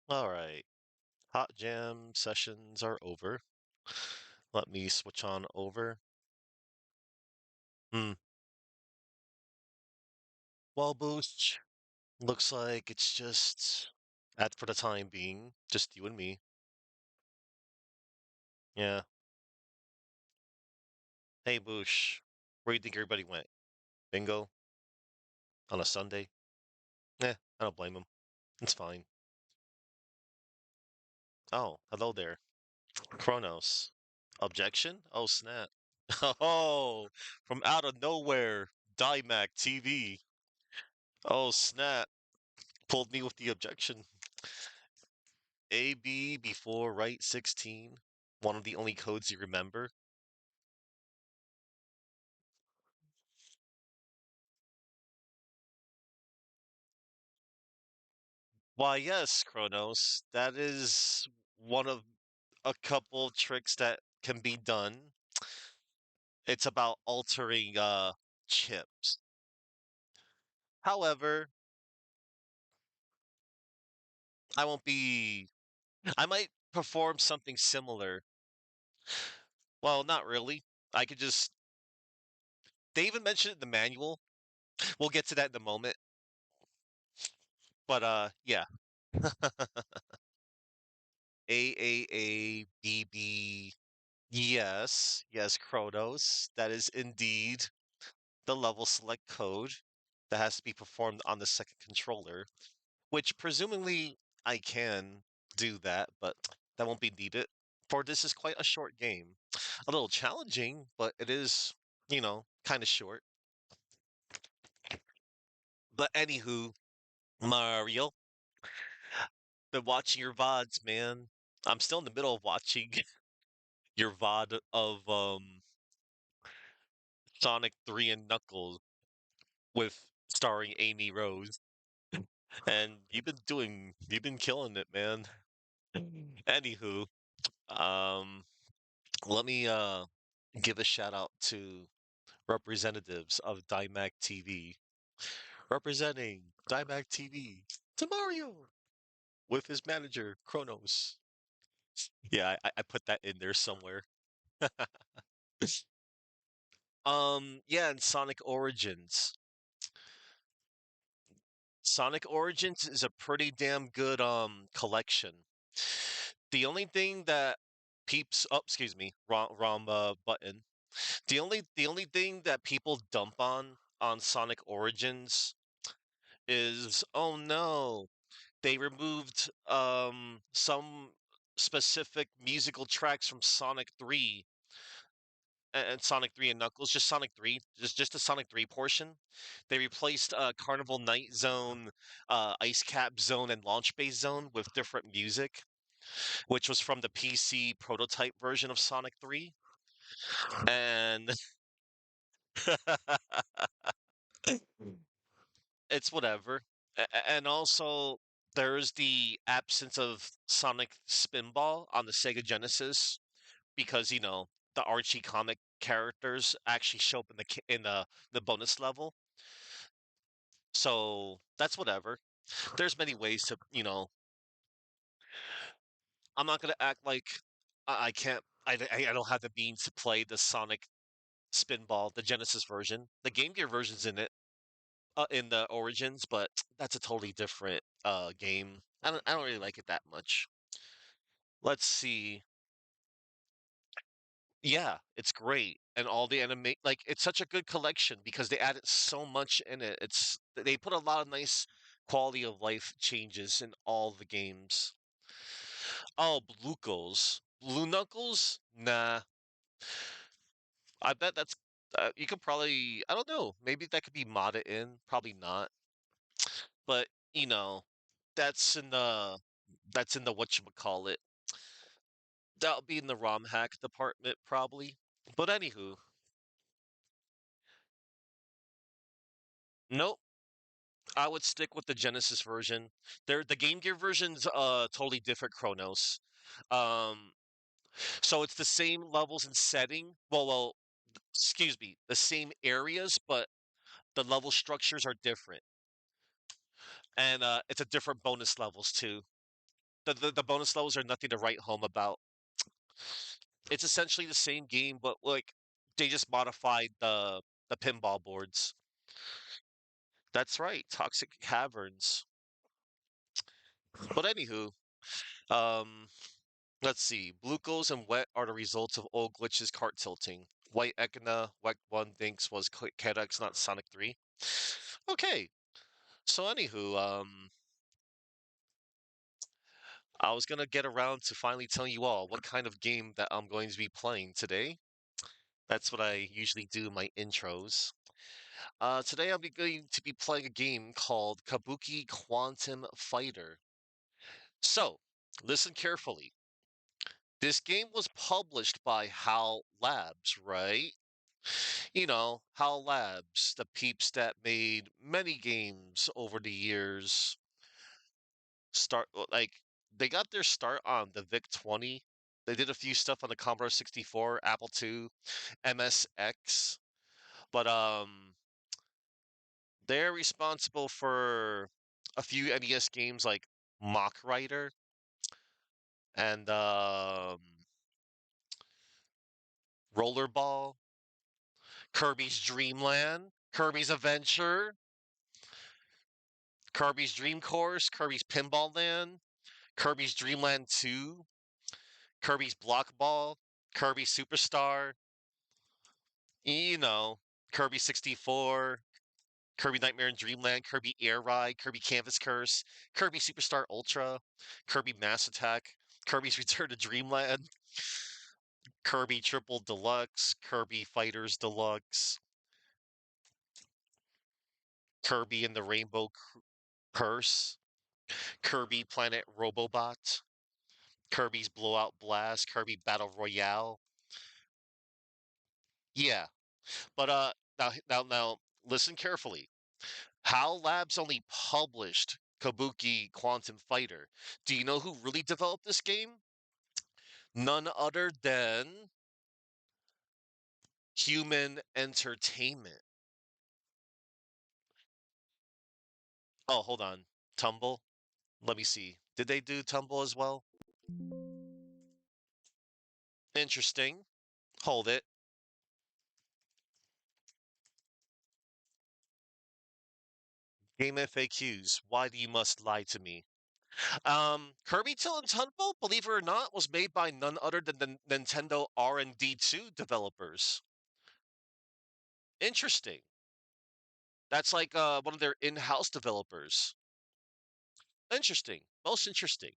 All right. Hot jam sessions are over. Let me switch on over. Hmm. Well, Boost, looks like it's just, for the time being, just you and me. Yeah. Hey, Boosh, where do you think everybody went? Bingo? On a Sunday? I don't blame them. It's fine. Oh, hello there. Chronos. Objection? Oh, snap. Oh, from out of nowhere, Dymac TV. Oh, snap. Pulled me with the objection. AB before right 16. One of the only codes you remember. Why, yes, Chronos. That is one of a couple tricks that can be done. It's about altering chips. However, I won't be I might perform something similar. Well, not really. I could just they even mentioned it in the manual. We'll get to that in a moment. But yeah. AAABB. Yes, yes, Chronos. That is indeed the level select code that has to be performed on the second controller, which presumably I can do that, but that won't be needed. For this is quite a short game. A little challenging, but it is, kind of short. But anywho, Mario, been watching your VODs, man. I'm still in the middle of watching your VOD of Sonic 3 and Knuckles with starring Amy Rose. And you've been killing it, man. Anywho, um, let me give a shout out to representatives of Dymac TV. Representing Dymac TV to Mario with his manager, Kronos. Yeah, I put that in there somewhere. Yeah, and Sonic Origins. Sonic Origins is a pretty damn good collection. The only thing that peeps oh, excuse me, wrong button. The only thing that people dump on Sonic Origins is, oh no, they removed some specific musical tracks from Sonic 3 and Sonic 3 and Knuckles, just Sonic 3, just the Sonic 3 portion. They replaced Carnival Night Zone, Ice Cap Zone, and Launch Base Zone with different music, which was from the PC prototype version of Sonic 3. And It's whatever. And also, there's the absence of Sonic Spinball on the Sega Genesis because the Archie comic characters actually show up in the bonus level. So that's whatever. There's many ways to I'm not gonna act like I can't. I don't have the means to play the Sonic Spinball, the Genesis version. The Game Gear version's in it, in the Origins, but that's a totally different game. I don't really like it that much. Let's see. Yeah, it's great, and all the like it's such a good collection because they added so much in it. They put a lot of nice quality of life changes in all the games. Oh, Blue Knuckles? Nah, I bet that's you could probably I don't know, maybe that could be modded in, probably not. But, you know, that's in the that's in the whatchamacallit. That'll be in the ROM hack department probably. But anywho, nope. I would stick with the Genesis version. The Game Gear version's totally different Chronos. Um so it's the same levels and setting. Excuse me, the same areas, but the level structures are different. And it's a different bonus levels too. The bonus levels are nothing to write home about. It's essentially the same game, but like they just modified the pinball boards. That's right, Toxic Caverns. But anywho, um, let's see. Blue goes and wet are the results of old glitches cart tilting. White Echina, White One thinks was Kedex, not Sonic 3. Okay, so anywho, I was gonna get around to finally telling you all what kind of game that I'm going to be playing today. That's what I usually do in my intros. Today I'll be going to be playing a game called Kabuki Quantum Fighter. So, listen carefully. This game was published by HAL Labs, right? HAL Labs, the peeps that made many games over the years. Like they got their start on the VIC-20. They did a few stuff on the Commodore 64, Apple II, MSX, but they're responsible for a few NES games like Mock Rider and Rollerball, Kirby's Dream Land, Kirby's Adventure, Kirby's Dream Course, Kirby's Pinball Land, Kirby's Dream Land 2, Kirby's Block Ball, Kirby Superstar, you know, Kirby 64, Kirby Nightmare in Dreamland, Kirby Air Ride, Kirby Canvas Curse, Kirby Superstar Ultra, Kirby Mass Attack, Kirby's Return to Dreamland, Kirby Triple Deluxe, Kirby Fighters Deluxe, Kirby and the Rainbow Curse, Kirby Planet Robobot, Kirby's Blowout Blast, Kirby Battle Royale. Yeah, but now listen carefully. HAL Labs only published Kabuki Quantum Fighter. Do you know who really developed this game? None other than Human Entertainment. Oh, hold on. Tumble? Let me see. Did they do Tumble as well? Interesting. Hold it. Game FAQs. Why do you must lie to me? Kirby Till and Tumble, believe it or not, was made by none other than the Nintendo R&D2 developers. Interesting. That's like one of their in-house developers. Interesting. Most interesting.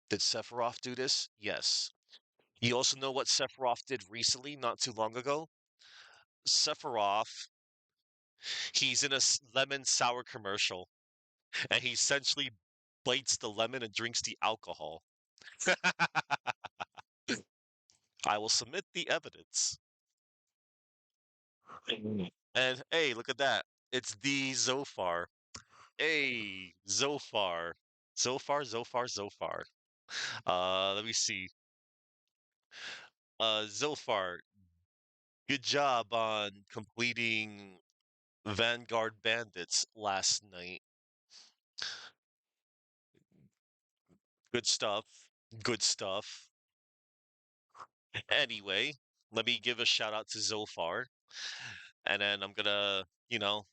Did Sephiroth do this? Yes. You also know what Sephiroth did recently, not too long ago? Sephiroth, he's in a lemon sour commercial, and he essentially bites the lemon and drinks the alcohol. I will submit the evidence. And hey, look at that. It's the Zophar. Hey, Zophar. Zophar. Let me see. Zophar, good job on completing Vanguard Bandits last night. Good stuff. Good stuff. Anyway, let me give a shout out to Zophar, and then I'm gonna, you know.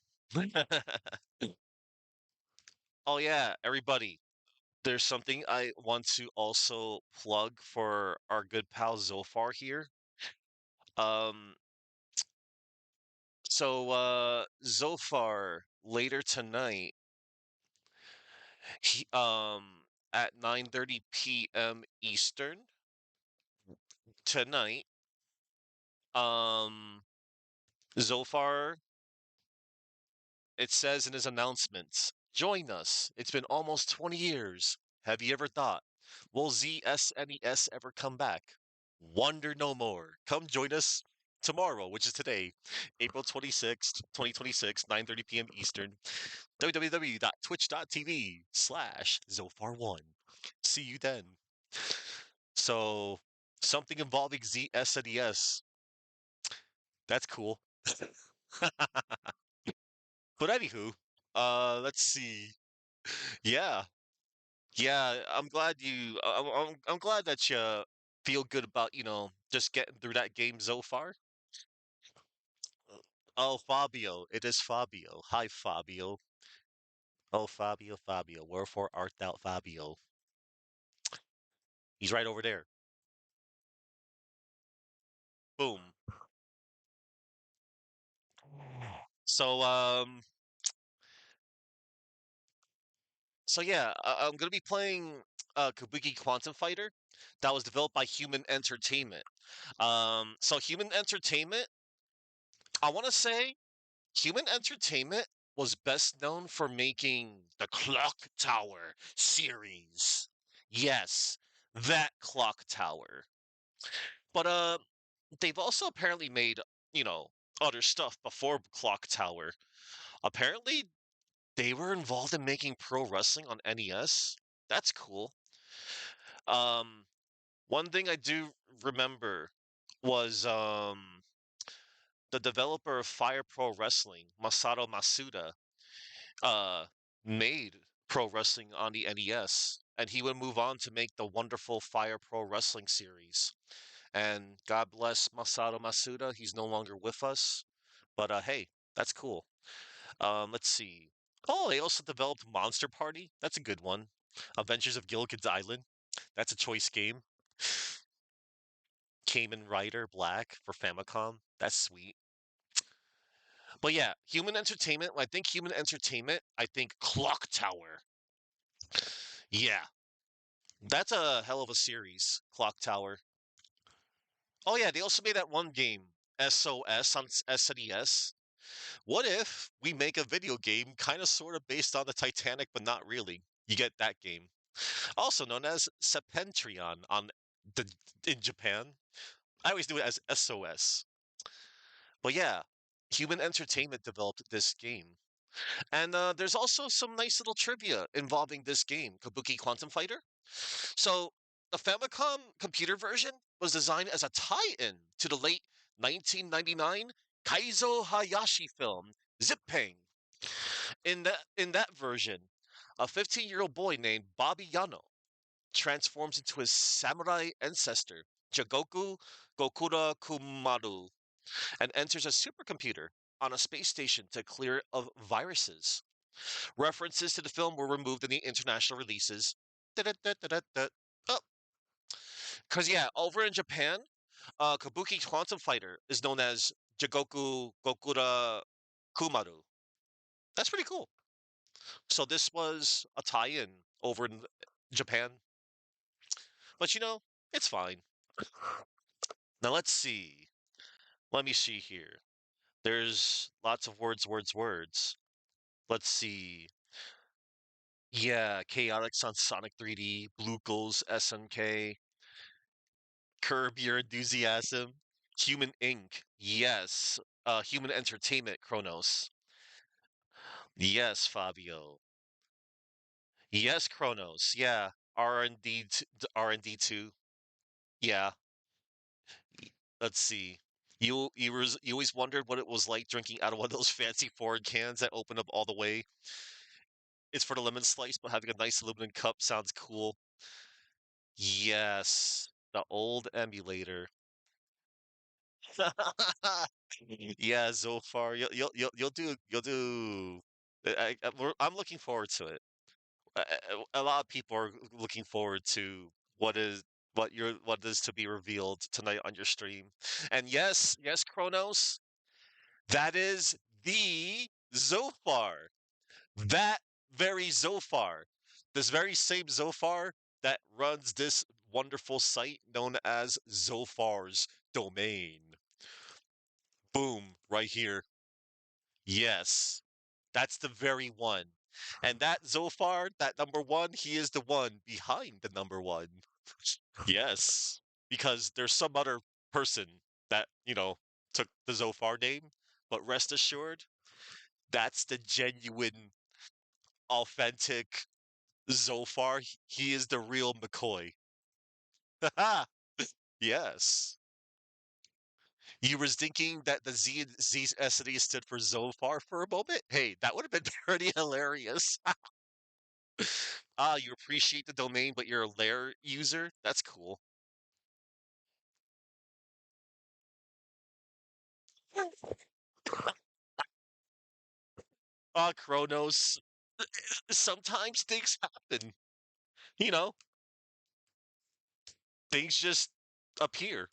Oh yeah, everybody. There's something I want to also plug for our good pal Zophar here. Um, Zophar later tonight, he, at 9:30 p.m. Eastern tonight, um, Zophar, it says in his announcements, join us. It's been almost 20 years. Have you ever thought, will ZSNES ever come back? Wonder no more. Come join us tomorrow, which is today, April 26th, 2026, 9:30 p.m. Eastern, www.twitch.tv/Zophar1. See you then. So, something involving ZSNES. That's cool. But anywho, let's see. Yeah, yeah. I'm glad that you feel good about just getting through that game so far. Oh, Fabio, it is Fabio. Hi, Fabio. Oh, Fabio, Fabio. Wherefore art thou, Fabio? He's right over there. Boom. So, so yeah, I'm gonna be playing Kabuki Quantum Fighter. That was developed by Human Entertainment. So Human Entertainment, I want to say Human Entertainment was best known for making the Clock Tower series. Yes, that Clock Tower. But they've also apparently made, you know, other stuff before Clock Tower. Apparently, they were involved in making pro wrestling on NES. That's cool. Um, one thing I do remember was the developer of Fire Pro Wrestling, Masato Masuda, uh, made pro wrestling on the NES, and he would move on to make the wonderful Fire Pro Wrestling series. And God bless Masato Masuda, he's no longer with us, but hey, that's cool. Let's see. Oh, they also developed Monster Party. That's a good one. Adventures of Gilligan's Island. That's a choice game. Kamen Rider Black for Famicom. That's sweet. But yeah, Human Entertainment. When I think Human Entertainment, I think Clock Tower. Yeah, that's a hell of a series, Clock Tower. Oh yeah, they also made that one game, SOS on SNES. What if we make a video game kind of sort of based on the Titanic, but not really? You get that game. Also known as Septentrion the in Japan. I always do it as SOS. But yeah, Human Entertainment developed this game. And there's also some nice little trivia involving this game, Kabuki Quantum Fighter. So, the Famicom computer version was designed as a tie-in to the late 1999 Kaizo Hayashi film, Zipping. In that version, a 15-year-old boy named Bobby Yano transforms into his samurai ancestor, Jagoku Gokura Kumaru, and enters a supercomputer on a space station to clear it of viruses. References to the film were removed in the international releases. Da-da-da-da-da-da. Oh, because yeah, over in Japan, Kabuki Quantum Fighter is known as Jagoku Gokura Kumaru. That's pretty cool. So this was a tie-in over in Japan, but it's fine. Now let's see. Let me see here. There's lots of words. Let's see. Yeah, Chaotix on Sonic 3D, Blue Ghost SNK, Curb Your Enthusiasm. Human Inc. Yes. Human Entertainment Chronos. Yes, Fabio. Yes, Chronos. Yeah. R&D R&D 2. Yeah. Let's see. You always wondered what it was like drinking out of one of those fancy Ford cans that open up all the way. It's for the lemon slice, but having a nice aluminum cup sounds cool. Yes, the old emulator. Yeah, Zofar, you'll do. I'm looking forward to it. A lot of people are looking forward to what is to be revealed tonight on your stream. And yes, yes, Kronos, that is the Zofar. That very Zofar. This very same Zofar that runs this wonderful site known as Zofar's Domain. Boom, right here. Yes, that's the very one. And that Zophar, that number one, he is the one behind the number one. Yes, because there's some other person that, took the Zophar name, but rest assured, that's the genuine, authentic Zophar. He is the real McCoy. Yes. You was thinking that the Z SD stood for Zophar for a moment? Hey, that would have been pretty hilarious. Ah, you appreciate the domain, but you're a lair user? That's cool. Ah, Kronos. Sometimes things happen. You know, things just appear.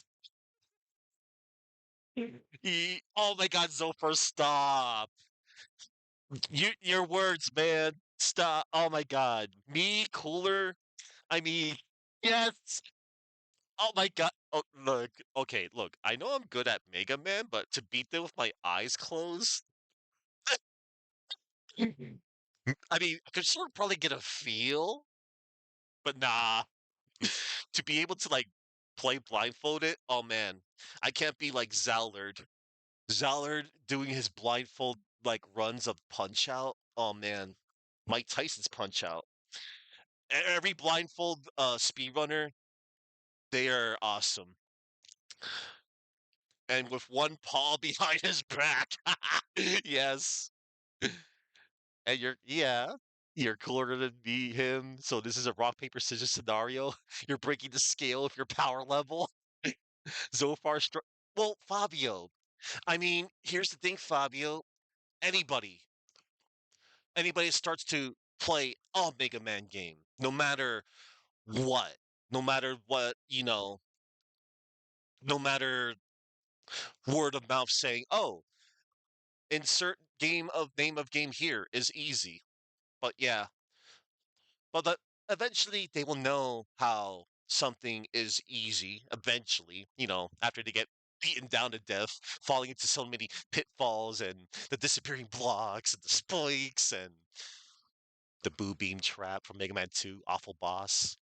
Oh my God, Zophar, stop. Your words, man. Stop. Oh my God. Me cooler? I mean, yes. Oh my God. Oh, look. Okay, look. I know I'm good at Mega Man, but to beat them with my eyes closed, I mean, I could sort of probably get a feel, but nah. To be able to like play blindfolded, oh man, I can't be like Zallard. Zallard doing his blindfold like runs of Punch Out. Oh man, Mike Tyson's Punch Out. Every blindfold speedrunner, they are awesome. And with one paw behind his back, yes. And you're cooler than me, him. So this is a rock paper scissors scenario. You're breaking the scale of your power level. Zophar, well, Fabio. I mean, here's the thing, Fabio. Anybody, anybody that starts to play a Mega Man game, what, no matter what, no matter word of mouth saying, "Oh, insert game of name of game here" is easy. But yeah, but eventually they will know how something is easy. Eventually, after they get beaten down to death, falling into so many pitfalls and the disappearing blocks and the spikes and the boo beam trap from Mega Man 2, awful boss.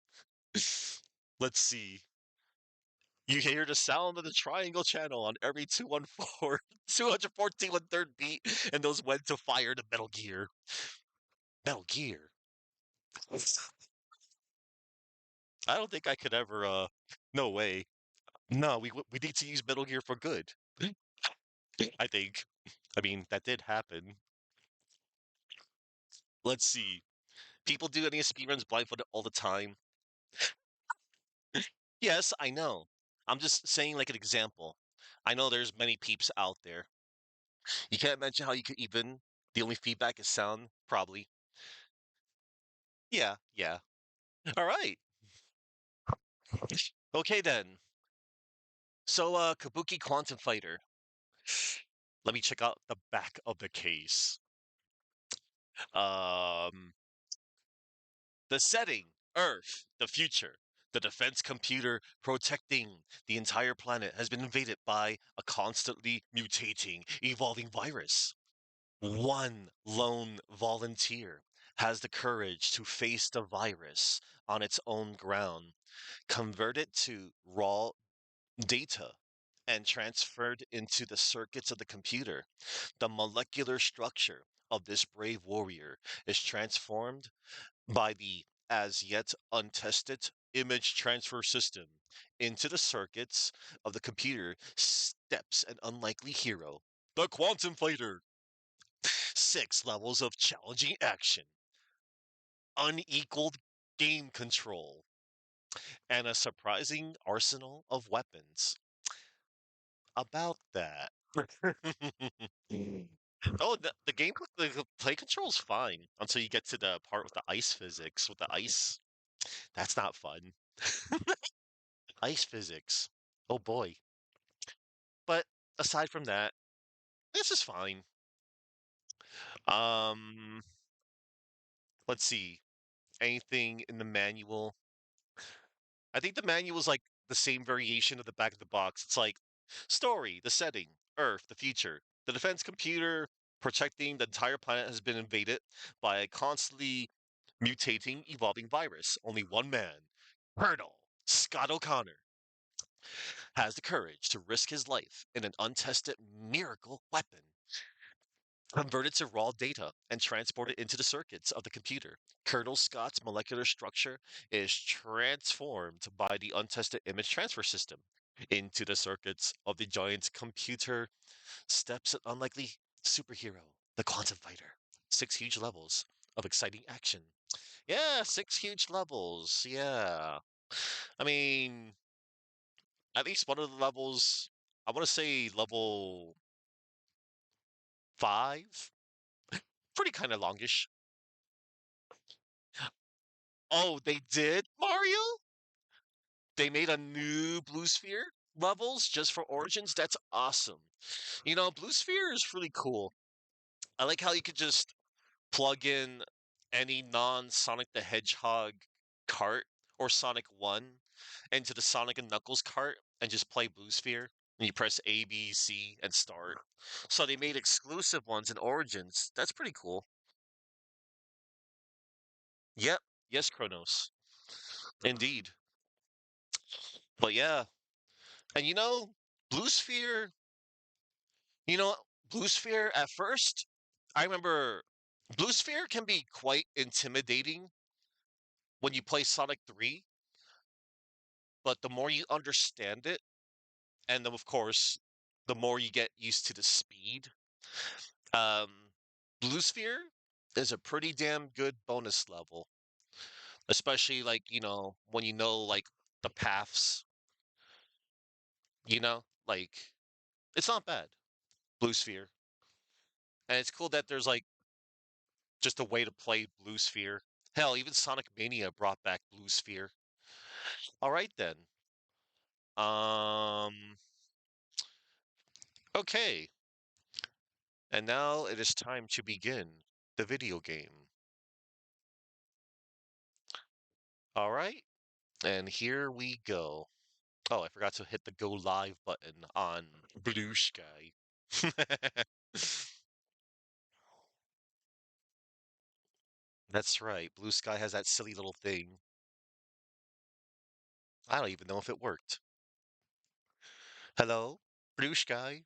Let's see. You hear the sound of the triangle channel on every 214, 214 one third beat, and those when to fire the Metal Gear. Metal Gear. I don't think I could ever. No way. No, we need to use Metal Gear for good. I think. I mean, that did happen. Let's see. People do any speedruns blindfolded all the time. Yes, I know. I'm just saying like an example. I know there's many peeps out there. You can't mention how you could even. The only feedback is sound, probably. Yeah, yeah. All right. Okay then. So, Kabuki Quantum Fighter. Let me check out the back of the case. Um, the setting, Earth, the future. The defense computer protecting the entire planet has been invaded by a constantly mutating, evolving virus. One lone volunteer has the courage to face the virus on its own ground, convert it to raw data, and transferred into the circuits of the computer. The molecular structure of this brave warrior is transformed by the as yet untested image transfer system. Into the circuits of the computer steps an unlikely hero, the Quantum Fighter. 6 levels of challenging action, unequaled game control, and a surprising arsenal of weapons. About that. Oh, the game, the play control's fine until you get to the part with the ice physics. With the ice, that's not fun. Ice physics. Oh boy. But aside from that, this is fine. Um, let's see. Anything in the manual? I think the manual is like the same variation of the back of the box. It's like story, the setting, Earth, the future. The defense computer protecting the entire planet has been invaded by a constantly mutating, evolving virus. Only one man, Colonel Scott O'Connor, has the courage to risk his life in an untested miracle weapon, converted to raw data and transported into the circuits of the computer. Colonel Scott's molecular structure is transformed by the untested image transfer system. Into the circuits of the giant computer steps an unlikely superhero, the Quantum Fighter. 6 huge levels of exciting action. Yeah, 6 huge levels. Yeah. I mean, at least one of the levels, I want to say level 5, pretty kind of longish. Oh, they did, Mario? They made a new Blue Sphere levels just for Origins? That's awesome. Blue Sphere is really cool. I like how you could just plug in any non-Sonic the Hedgehog cart or Sonic 1 into the Sonic and Knuckles cart and just play Blue Sphere. And you press A, B, C, and start. So they made exclusive ones in Origins. That's pretty cool. Yep. Yes, Chronos. Indeed. But yeah. And Blue Sphere, you know, Blue Sphere at first, I remember Blue Sphere can be quite intimidating when you play Sonic 3, but the more you understand it, and then of course, the more you get used to the speed, um, Blue Sphere is a pretty damn good bonus level, especially like, when like the paths, like it's not bad, Blue Sphere. And it's cool that there's like just a way to play Blue Sphere. Hell, even Sonic Mania brought back Blue Sphere. All right then. Um, okay. And now it is time to begin the video game. All right. And here we go. Oh, I forgot to hit the go live button on Blue Sky. That's right. Blue Sky has that silly little thing. I don't even know if it worked. Hello, Blue Sky.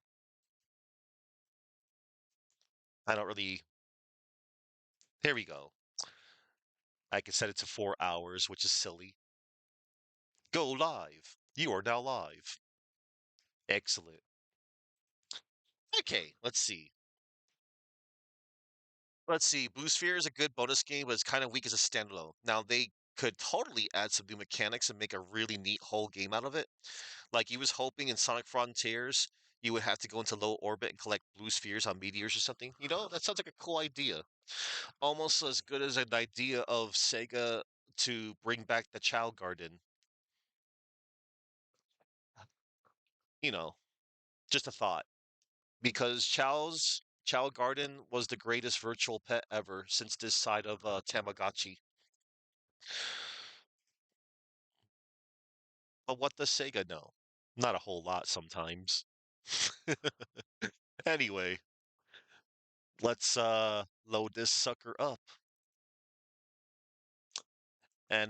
I don't really. Here we go. I can set it to 4 hours, which is silly. Go live. You are now live. Excellent. Okay, let's see. Let's see. Blue Sphere is a good bonus game, but it's kind of weak as a standalone. Now they could totally add some new mechanics and make a really neat whole game out of it. Like you was hoping in Sonic Frontiers, you would have to go into low orbit and collect blue spheres on meteors or something. That sounds like a cool idea. Almost as good as an idea of Sega to bring back the Child Garden. You know, just a thought. Because Child Garden was the greatest virtual pet ever since this side of Tamagotchi. But what does Sega know? Not a whole lot sometimes. Anyway, let's load this sucker up. And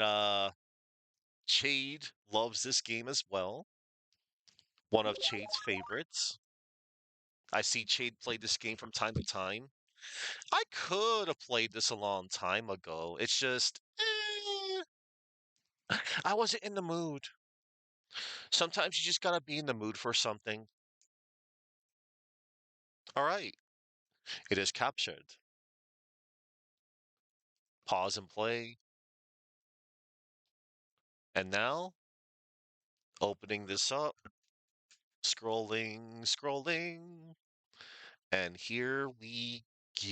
Chade loves this game as well. one of Chade's favorites. I see Chade play this game from time to time. I could have played this a long time ago. It's just, I wasn't in the mood. Sometimes you just gotta be in the mood for something. All right, it is captured. Pause and play. And now, opening this up, scrolling, scrolling, and here we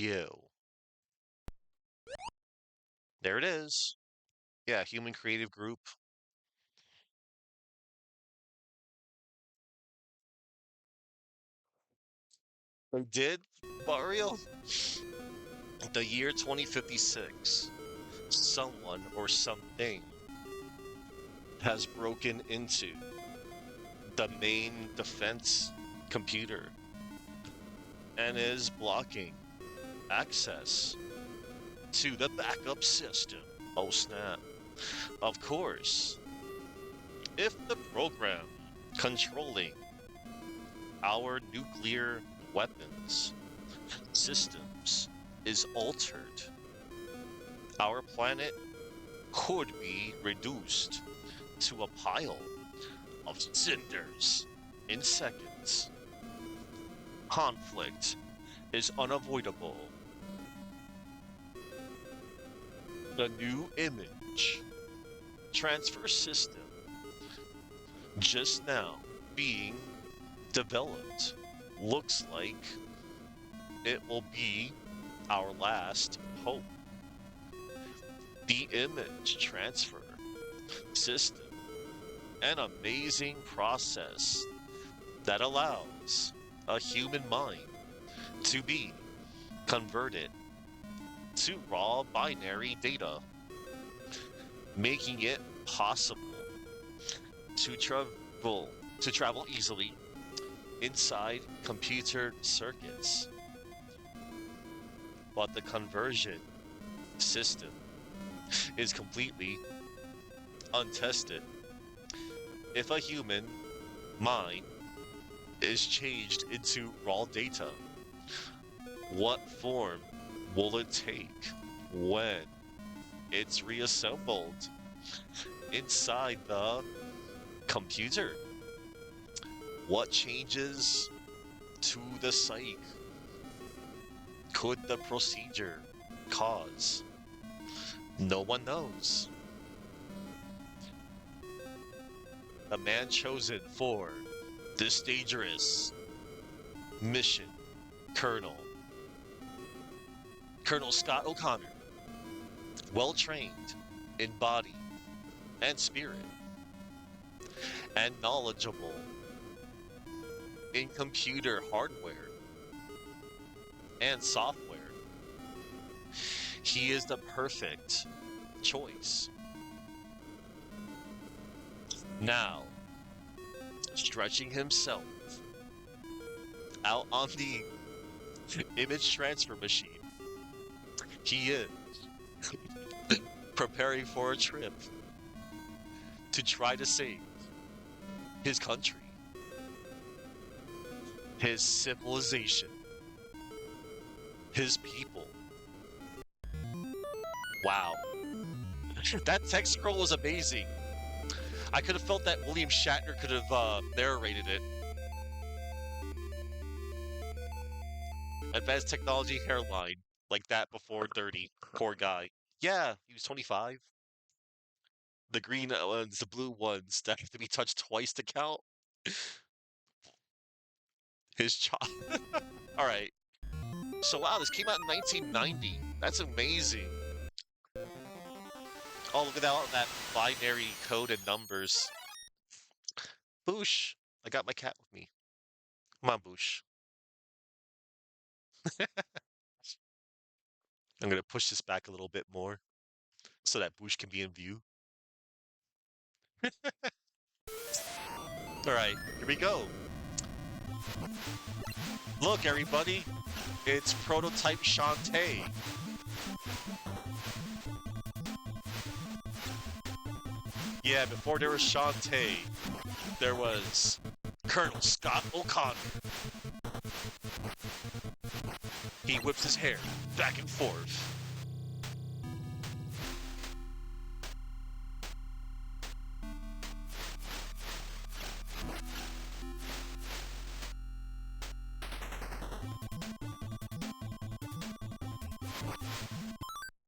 go. There it is. Yeah, Human Creative Group. They did, Mario? The year 2056. Someone or something has broken into the main defense computer and is blocking access to the backup system. Oh snap. Of course, if the program controlling our nuclear weapons systems is altered, our planet could be reduced to a pile of cinders in seconds. Conflict is unavoidable. The new image transfer system just now being developed looks like it will be our last hope. The image transfer system, an amazing process that allows a human mind to be converted to raw binary data, making it possible to travel easily inside computer circuits. But the conversion system is completely untested. If a human mind is changed into raw data, what form will it take when it's reassembled inside the computer? What changes to the psyche could the procedure cause? No one knows. The man chosen for this dangerous mission, Colonel Scott O'Connor, well trained in body and spirit, and knowledgeable in computer hardware and software. He is the perfect choice. Now, stretching himself out on the image transfer machine, he is preparing for a trip to try to save his country, his civilization, his people. Wow. That text scroll was amazing. I could have felt that William Shatner could have narrated it. Advanced technology hairline. Like that before 30. Poor guy. Yeah, he was 25. The green ones, the blue ones that have to be touched twice to count. His child. Alright. So wow, this came out in 1990. That's amazing. Oh, look at that binary code and numbers. Boosh. I got my cat with me. Come on, Boosh. I'm gonna push this back a little bit more so that Boosh can be in view. Alright, here we go. Look, everybody. It's prototype Shantae. Yeah, before there was Shantae, there was Colonel Scott O'Connor. He whips his hair back and forth.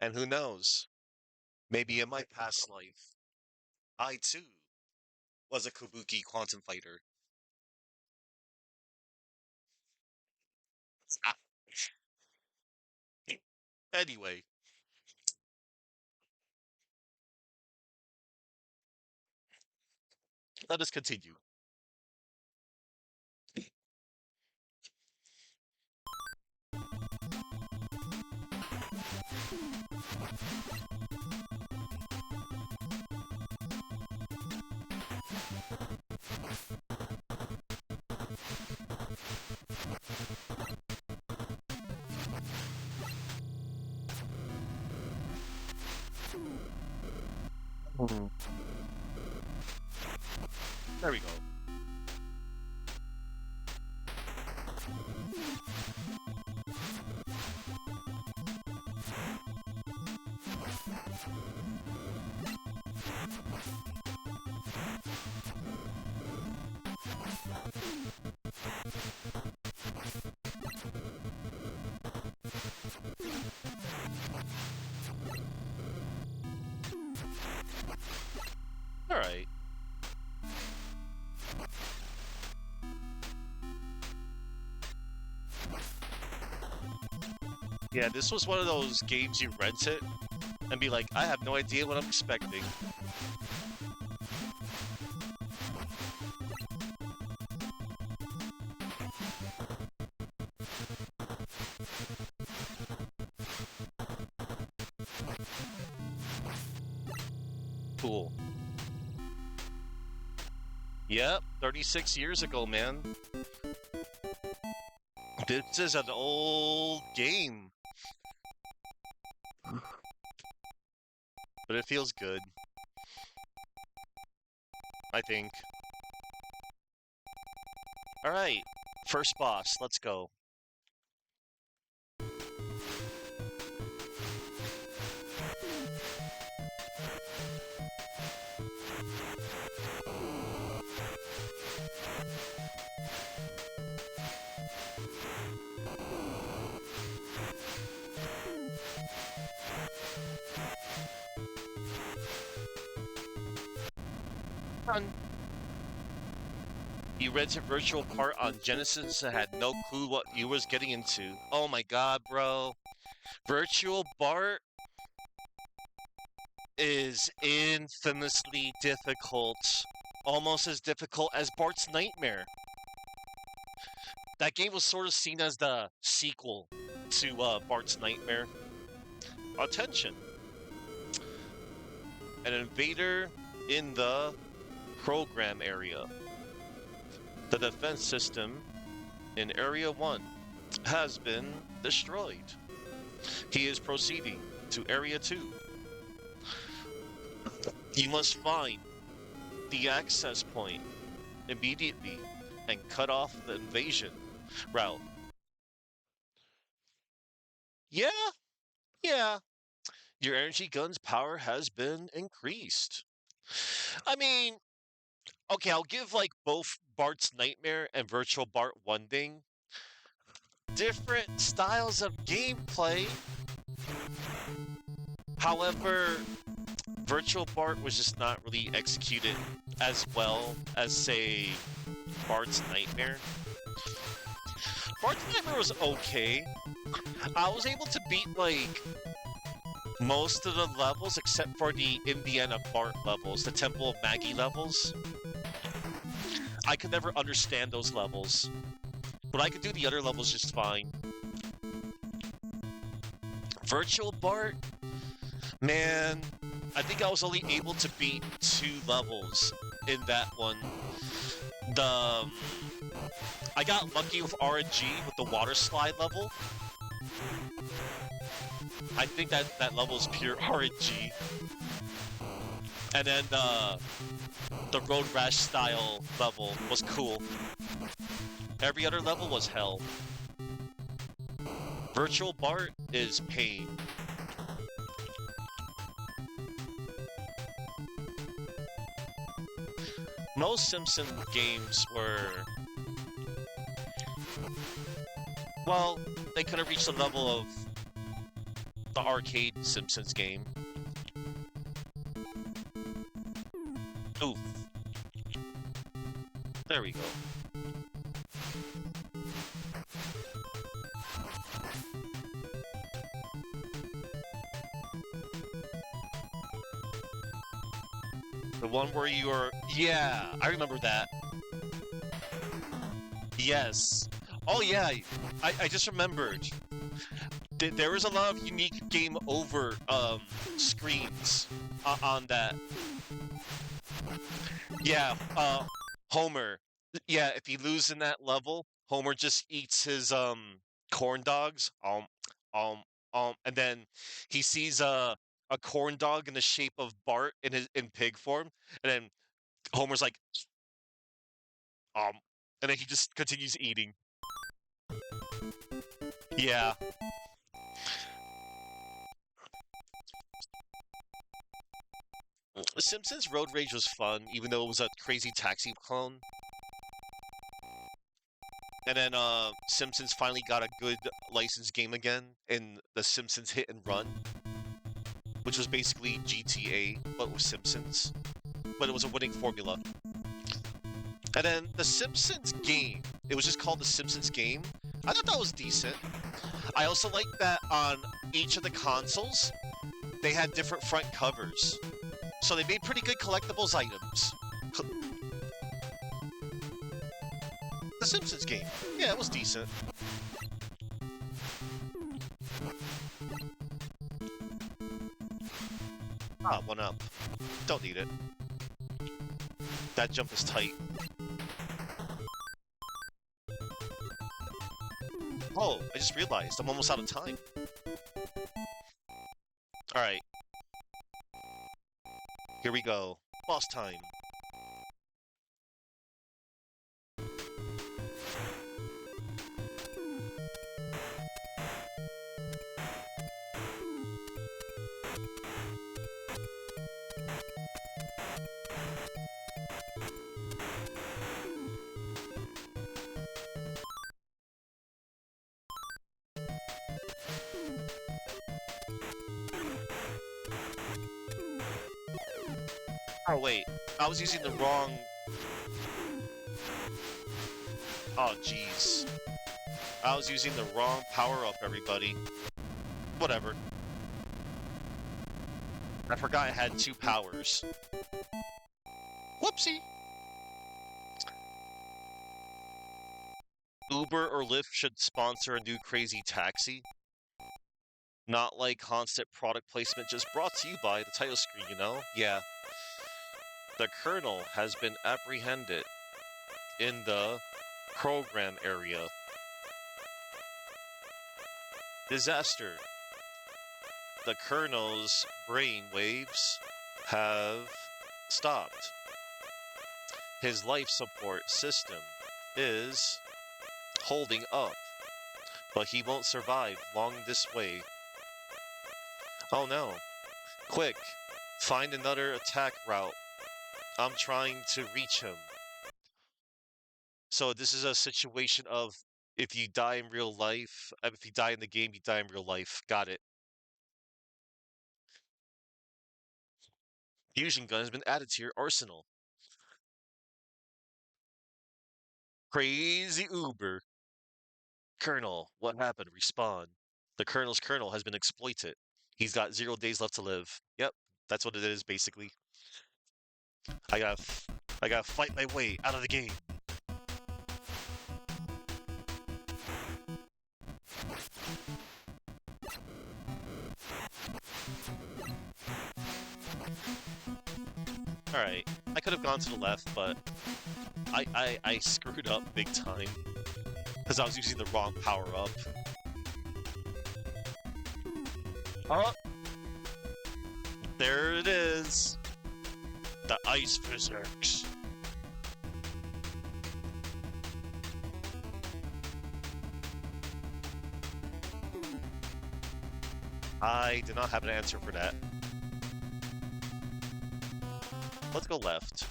And who knows? Maybe in my past life, I too was a Kabuki quantum fighter. Ah, anyway, let us continue. Hmm. There we go. All right. Yeah, this was one of those games you rent it and be like, I have no idea what I'm expecting. Cool. Yep, 36 years ago, man. This is an old game. But it feels good. I think. Alright, first boss, let's go. Done. You rented Virtual Part on Genesis and had no clue what you was getting into. Oh my god, bro. Virtual Bart is infamously difficult. Almost as difficult as Bart's Nightmare. That game was sort of seen as the sequel to Bart's Nightmare. Attention. An invader in the program area. The defense system in Area 1 has been destroyed. He is proceeding to Area 2. You must find the access point immediately and cut off the invasion route. Yeah. Your energy gun's power has been increased. I mean, okay, I'll give like both Bart's Nightmare and Virtual Bart one thing. Different styles of gameplay. However, Virtual Bart was just not really executed as well as, say, Bart's Nightmare. Bart's Nightmare was okay. I was able to beat, like, most of the levels except for the Indiana Bart levels, the Temple of Maggie levels. I could never understand those levels, but I could do the other levels just fine. Virtual Bart? Man, I think I was only able to beat 2 levels in that one. I got lucky with RNG with the water slide level. I think that level is pure RNG. And then The Road Rash style level was cool. Every other level was hell. Virtual Bart is pain. Most Simpson games were... Well, they could have reached the level of the arcade Simpsons game. Oof. There we go. The one where you are... Yeah, I remember that. Yes. Oh yeah, I just remembered. There was a lot of unique game over screens on that. Yeah, Homer. Yeah, if he loses in that level, Homer just eats his corn dogs. And then he sees a corn dog in the shape of Bart in pig form, and then Homer's like um, and then he just continues eating. Yeah. Simpsons Road Rage was fun, even though it was a crazy taxi clone. And then Simpsons finally got a good licensed game again in the Simpsons Hit and Run, which was basically GTA, but with Simpsons. But it was a winning formula. And then the Simpsons game, it was just called the Simpsons game. I thought that was decent. I also like that on each of the consoles, they had different front covers. So they made pretty good collectibles items. The Simpsons game. Yeah, it was decent. Ah, 1-up. Don't need it. That jump is tight. Oh, I just realized I'm almost out of time. Alright. Here we go. Boss time. Oh, wait. I was using the wrong... Oh, jeez. I was using the wrong power-up, everybody. Whatever. I forgot I had 2 powers. Whoopsie! Uber or Lyft should sponsor a new crazy taxi. Not like constant product placement just brought to you by the title screen, you know? Yeah. The Colonel has been apprehended in the program area. Disaster. The Colonel's brain waves have stopped. His life support system is holding up, but he won't survive long this way. Oh no. Quick, find another attack route. I'm trying to reach him. So this is a situation of if you die in real life, if you die in the game, you die in real life. Got it. Fusion gun has been added to your arsenal. Crazy Uber. Colonel, what happened? Respawn. The Colonel's Colonel has been exploited. He's got 0 days left to live. Yep, that's what it is, basically. I gotta fight my way out of the game. Alright, I could have gone to the left, but I screwed up big time. Because I was using the wrong power-up. Oh! There it is! The ice physics. I did not have an answer for that. Let's go left.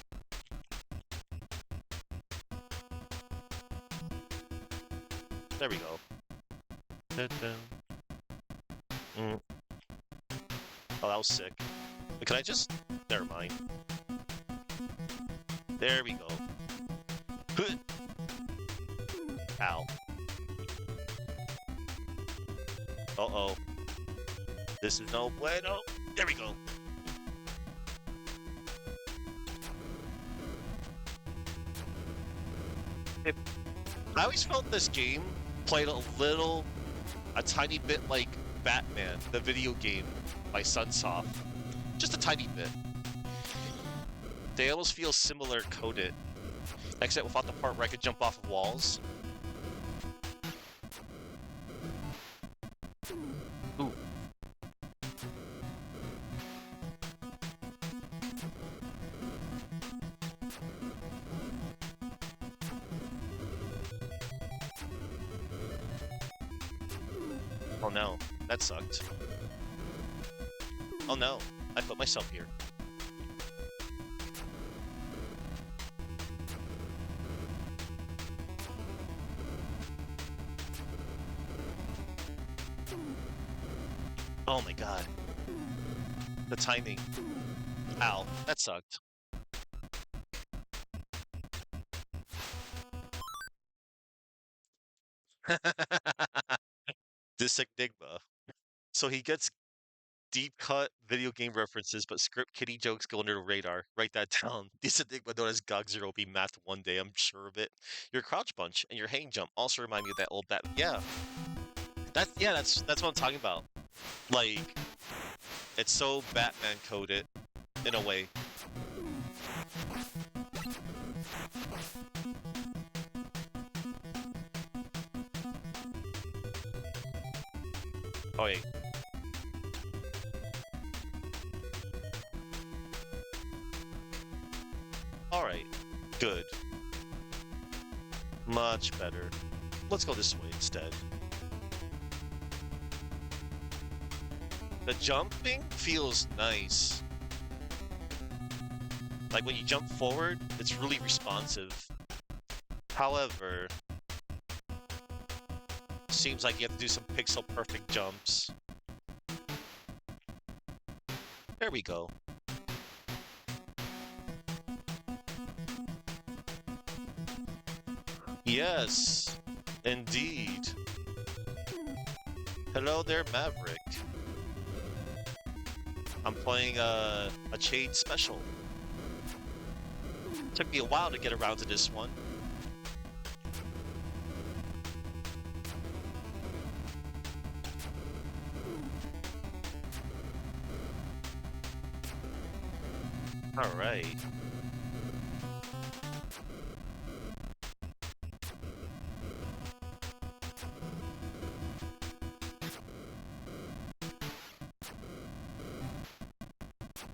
There we go. Mm. Oh, that was sick. Can I just... Never mind. There we go. Ow. Uh-oh. This is no bueno. There we go. I always felt this game played a tiny bit like Batman, the video game by Sunsoft. Just a tiny bit. They almost feel similar coded, except without the part where I could jump off of walls. Ooh. Oh no, that sucked. Oh no, I put myself here. Oh my god. The timing. Ow, that sucked. This enigma. So he gets deep cut video game references, but script kiddie jokes go under the radar. Write that down. This enigma known as GOG Zero will be mapped one day, I'm sure of it. Your crouch punch and your hang jump also remind me of that old bat. Yeah. That's what I'm talking about. Like, it's so Batman coded in a way. Oh wait. Alright. Good. Much better. Let's go this way instead. The jumping feels nice. Like when you jump forward, it's really responsive. However, seems like you have to do some pixel perfect jumps. There we go. Yes, indeed. Hello there, Maverick. I'm playing a Shade Special. Took me a while to get around to this one. Alright.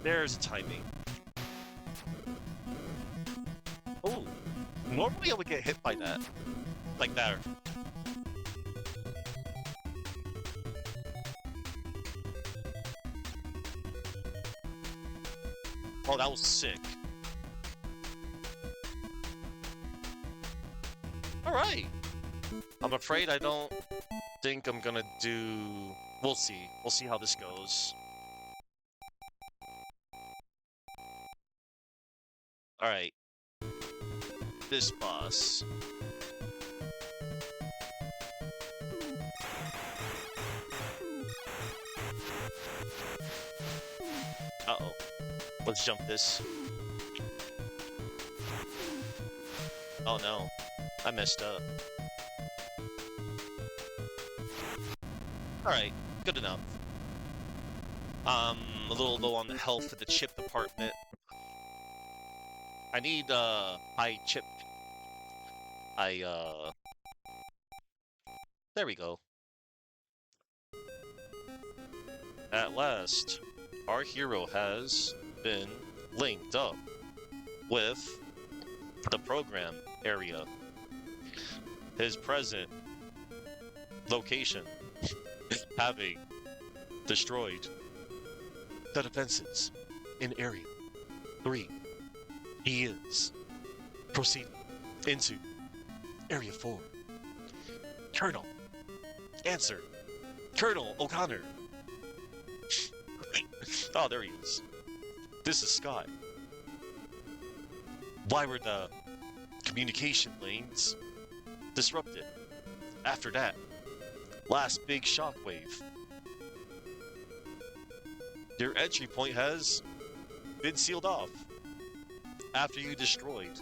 There's timing. Oh, normally I would get hit by that. Like that. Oh, that was sick. Alright. I'm afraid I don't think I'm gonna do... We'll see. We'll see how this goes. Alright. This boss. Uh-oh. Let's jump this. Oh no. I messed up. Alright. Good enough. A little low on the health of the chip department. I need, high chip. There we go. At last, our hero has been linked up. with the program area, his present location, having destroyed the defenses in Area 3. He is proceeding into Area 4. Colonel, answer. Colonel O'Connor. Oh, there he is. This is Sky. Why were the communication lanes disrupted? After that, last big shockwave. Your entry point has been sealed off. After you destroyed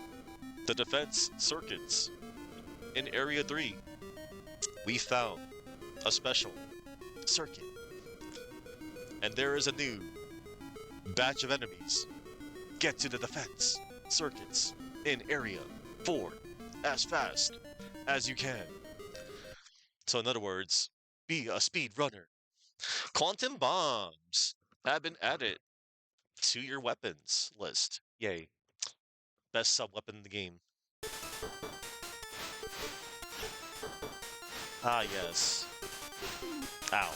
the defense circuits in Area 3, we found a special circuit. And there is a new batch of enemies. Get to the defense circuits in Area 4 as fast as you can. So in other words, be a speed runner. Quantum bombs have been added to your weapons list. Yay. Best sub-weapon in the game. Ah, yes. Ow.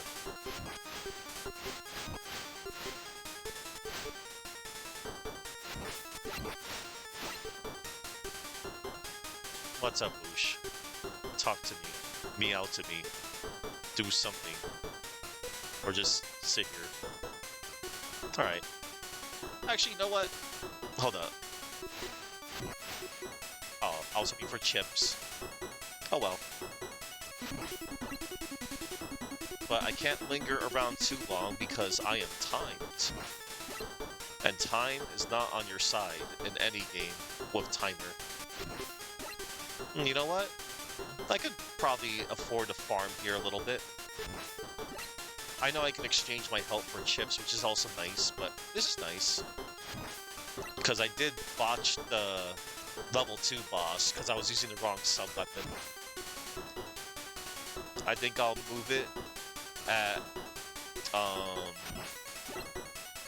What's up, Whoosh? Talk to me. Meow to me. Do something. Or just sit here. Alright. Actually, you know what? Hold up. Oh, I was looking for chips. Oh well. But I can't linger around too long because I am timed. And time is not on your side in any game with timer. You know what? I could probably afford to farm here a little bit. I know I can exchange my health for chips, which is also nice, but this is nice. Because I did botch the level 2 boss because I was using the wrong sub-weapon. I think I'll move it at,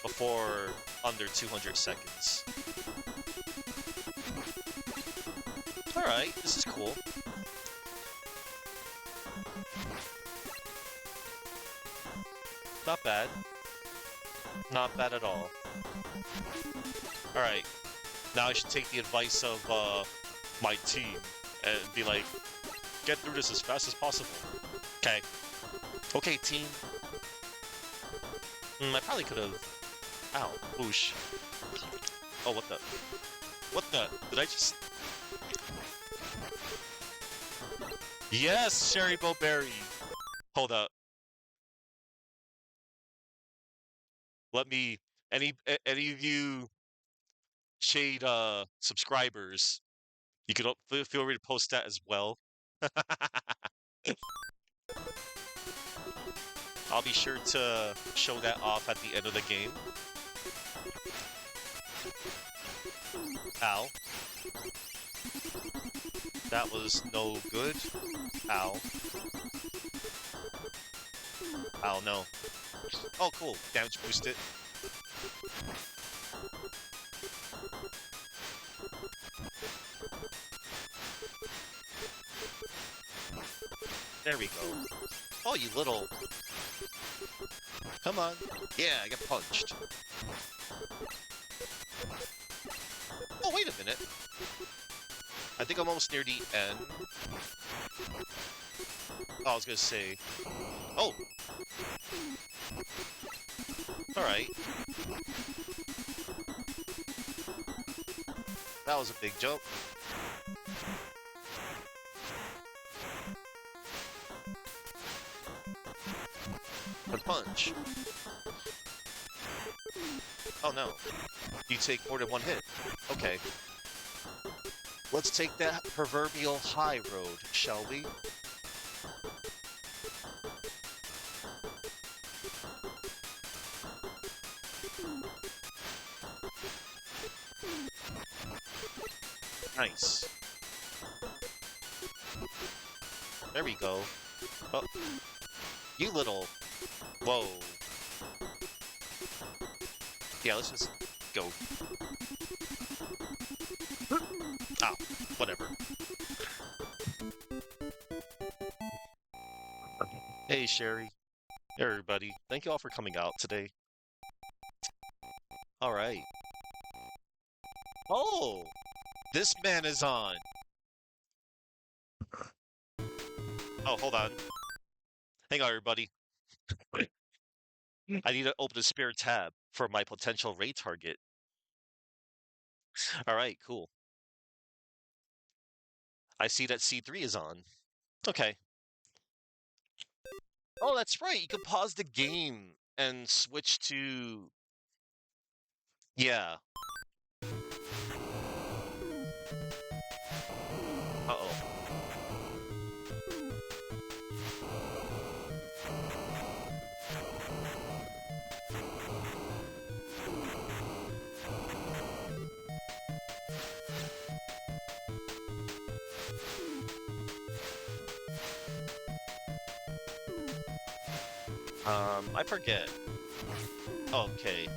before under 200 seconds. Alright, this is cool. Not bad. Not bad at all. Alright, now I should take the advice of, my team and be like, get through this as fast as possible. Okay. Okay, team. I probably could have... Ow, whoosh. Oh, what the... What the... Did I just... Yes, Sherry Bowberry! Hold up. Let me... Any of you Shade, subscribers, you could feel free to post that as well. I'll be sure to show that off at the end of the game. Ow. That was no good. Ow. Ow, no. Oh, cool. Damage boosted. There we go. Oh, you little... Come on. Yeah, I got punched. Oh, wait a minute. I think I'm almost near the end. Oh, I was gonna say... Oh! Alright. That was a big jump. A punch. Oh no. You take more than one hit. Okay. Let's take that proverbial high road, shall we? Nice. There we go. Oh. You little... Whoa. Yeah, let's just go. Hey, Sherry. Hey, everybody. Thank you all for coming out today. All right. Oh, this man is on. Oh, hold on. Hang on, everybody. I need to open a spare tab for my potential raid target. All right, cool. I see that C3 is on. Okay. Oh, that's right. You can pause the game and switch to... Yeah. Uh-oh. I forget. Okay.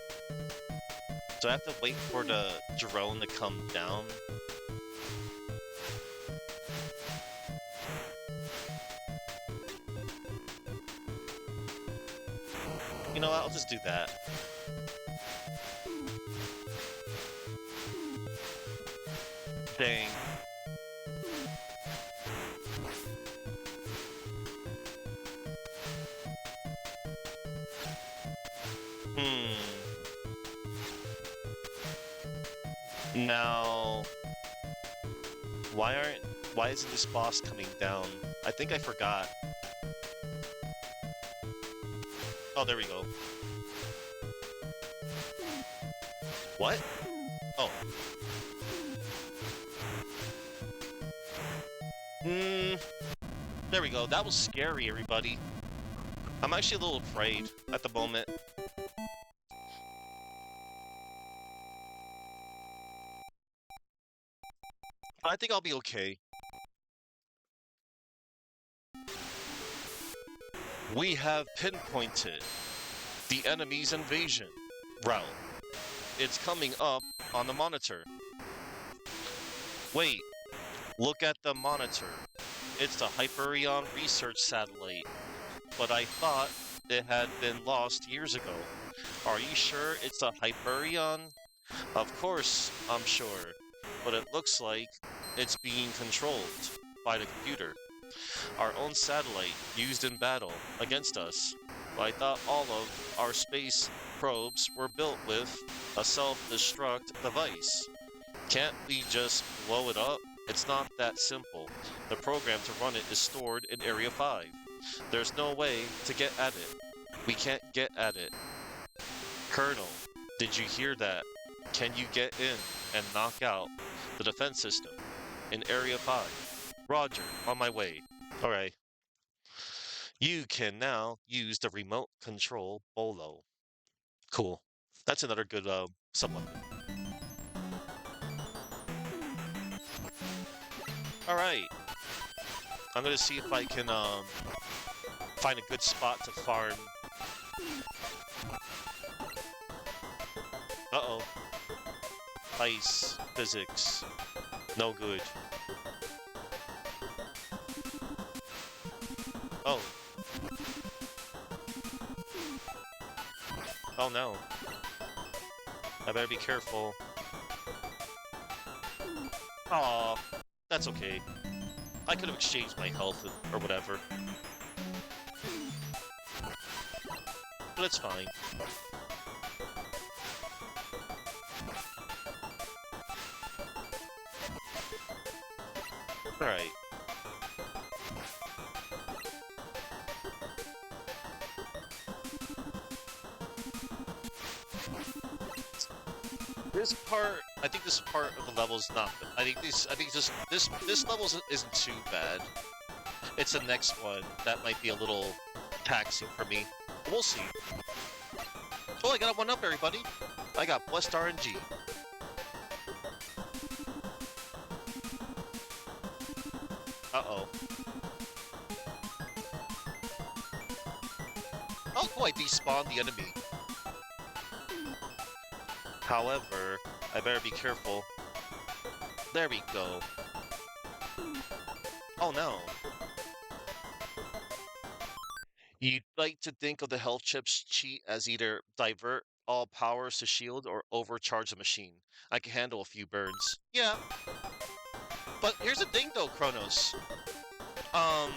So I have to wait for the drone to come down. You know what? I'll just do that. Dang. Hmm. Now, why isn't this boss coming down? I think I forgot. Oh, there we go. What? Oh. Hmm. There we go. That was scary, everybody. I'm actually a little afraid at the moment. But I think I'll be okay. We have pinpointed the enemy's invasion route. It's coming up on the monitor. Wait, look at the monitor. It's the Hyperion research satellite. But I thought it had been lost years ago. Are you sure it's a Hyperion? Of course, I'm sure. But it looks like it's being controlled by the computer. Our own satellite used in battle against us. But I thought all of our space probes were built with a self-destruct device. Can't we just blow it up? It's not that simple. The program to run it is stored in Area 5. There's no way to get at it. We can't get at it. Colonel, did you hear that? Can you get in and knock out the defense system in Area 5? Roger, on my way. Alright. You can now use the remote control bolo. Cool. That's another good sub-weapon. Alright. I'm gonna see if I can find a good spot to farm. Uh-oh. Ice. Physics. No good. Oh. Oh no. I better be careful. Aw. That's okay. I could have exchanged my health or whatever. But it's fine. Alright. This part, I think this part of the level is not. I think this level isn't too bad. It's the next one that might be a little taxing for me. We'll see. Oh, I got a 1-up, everybody. I got blessed RNG. Uh-oh. Oh, cool, I despawned the enemy. However, I better be careful. There we go. Oh no. You'd like to think of the health chips cheat as either divert all powers to shield or overcharge the machine. I can handle a few birds. Yeah, but here's the thing though, Kronos. Um,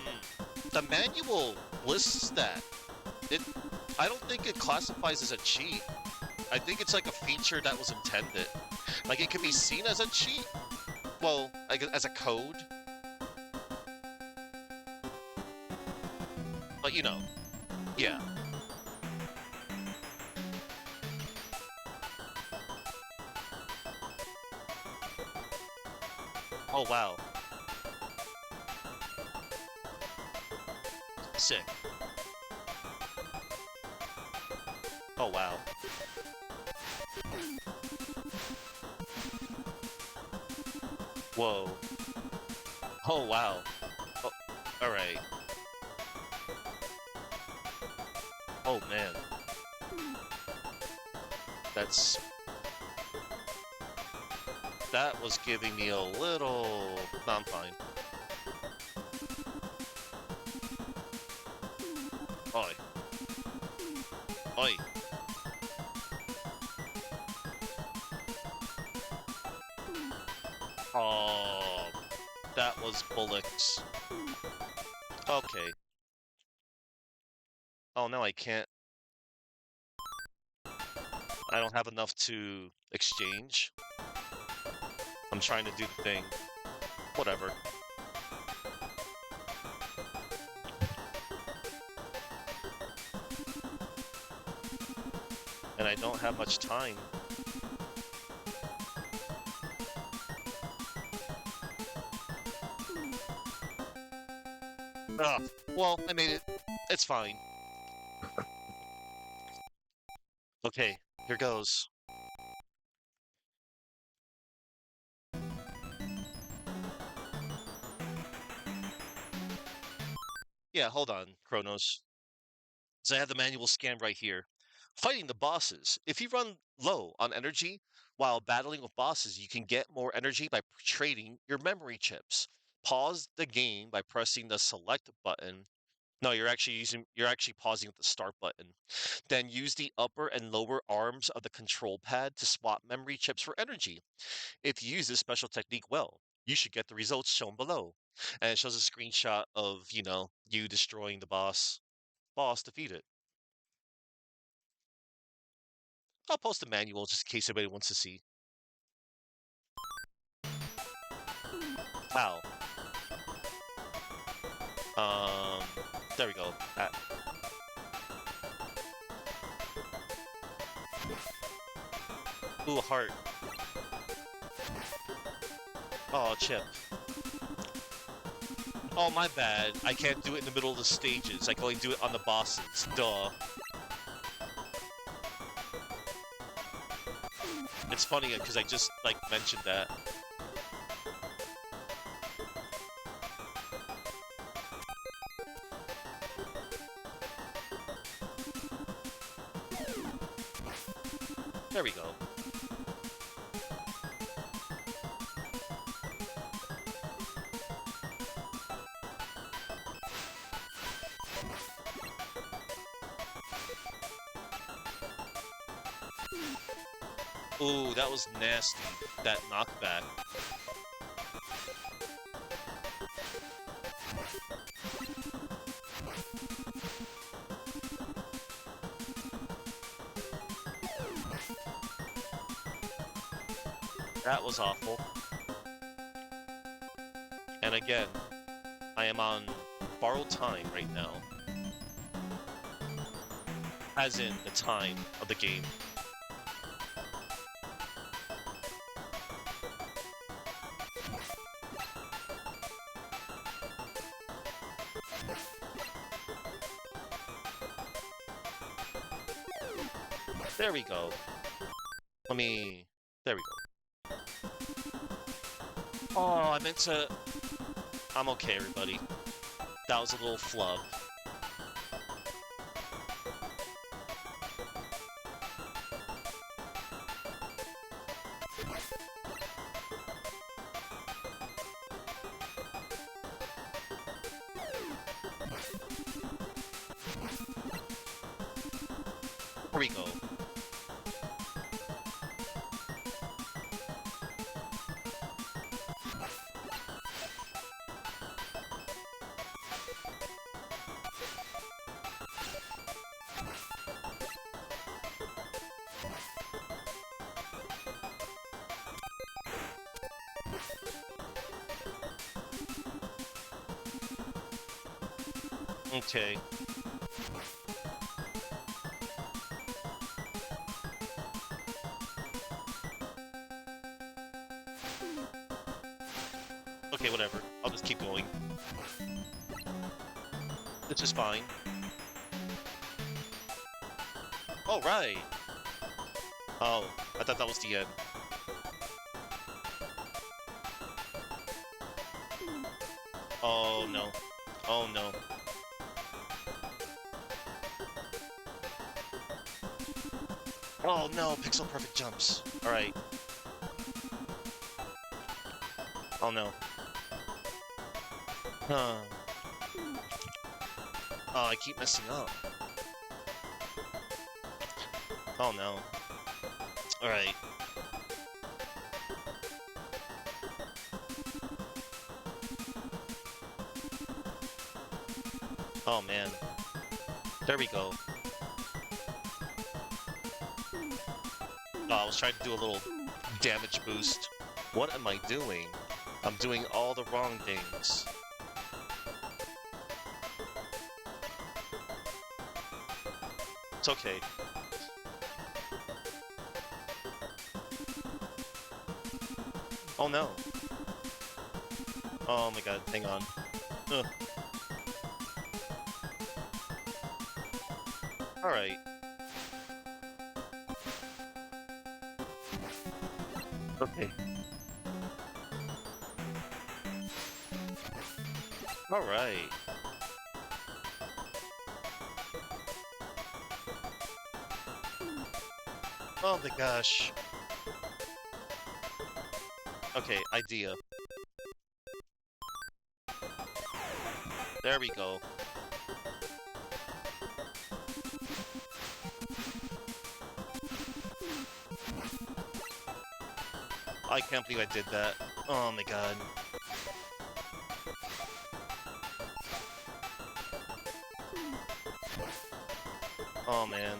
the manual lists that. It, I don't think it classifies as a cheat. I think it's like a feature that was intended. Like it can be seen as a cheat. Well, like as a code, but you know, yeah. Oh wow, sick. Oh wow. Whoa. Oh wow. Oh, all right. Oh man, that's that was giving me a little. No, I'm fine. Oi, oi. Oh, that was bullocks. Okay. Oh no, I can't. I don't have enough to exchange. I'm trying to do the thing. Whatever. And I don't have much time. Ugh. Well, I made it. It's fine. Okay, here goes. Yeah, hold on, Kronos. So I have the manual scan right here. Fighting the bosses. If you run low on energy while battling with bosses, you can get more energy by trading your memory chips. Pause the game by pressing the select button. No, you're actually pausing with the start button. Then use the upper and lower arms of the control pad to swap memory chips for energy. If you use this special technique well, you should get the results shown below. And it shows a screenshot of, you destroying the boss. Boss defeated. I'll post the manual just in case anybody wants to see. How? Um, there we go. Ooh, a heart. Oh, chip. Oh, my bad. I can't do it in the middle of the stages. I can only do it on the bosses. Duh. It's funny because I just, mentioned that. There we go. Ooh, that was nasty. That knockback. That was awful. And again, I am on borrowed time right now. As in the time of the game. There we go. There we go. Oh, I meant to... I'm okay, everybody. That was a little flub. Here we go. Okay. Okay, whatever. I'll just keep going. This is fine. Oh, right. Oh, I thought that was the end. Oh, no. Oh, no. Oh, no. Pixel perfect jumps. Alright. Oh, no. Huh. Oh, I keep messing up. Oh, no. Alright. Oh, man. There we go. Oh, I was trying to do a little damage boost. What am I doing? I'm doing all the wrong things. It's okay. Oh no. Oh my god, hang on. Ugh. Alright. Okay. Alright. Oh my gosh. Okay, idea. There we go. I can't believe I did that. Oh my god. Oh man.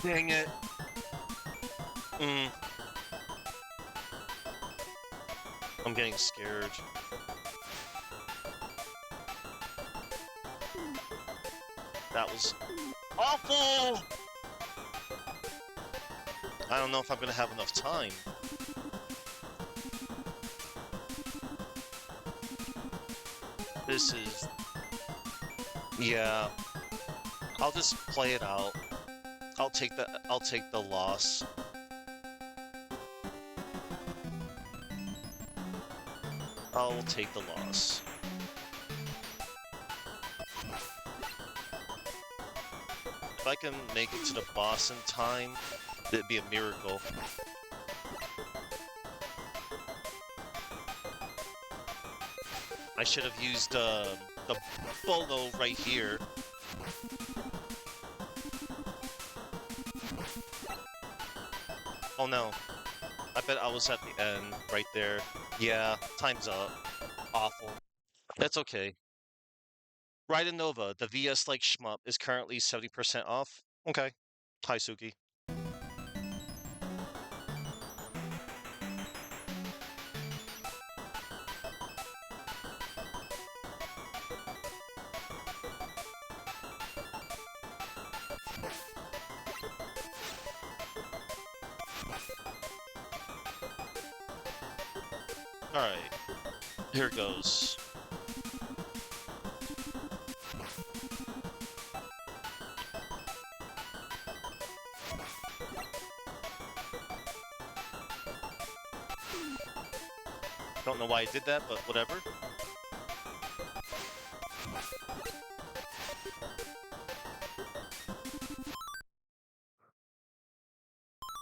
Dang it. I'm getting scared. That was awful! I don't know if I'm gonna have enough time. This is... Yeah. I'll just play it out. I'll take the loss. I'll take the loss. If I can make it to the boss in time, it'd be a miracle. I should have used the bolo right here. Oh no. I bet I was at the end right there. Yeah, time's up. Awful. That's okay. Raiden Nova, the VS-like shmup, is currently 70% off. Okay. Hi, Suki. Alright. Here goes. Don't know why I did that, but whatever.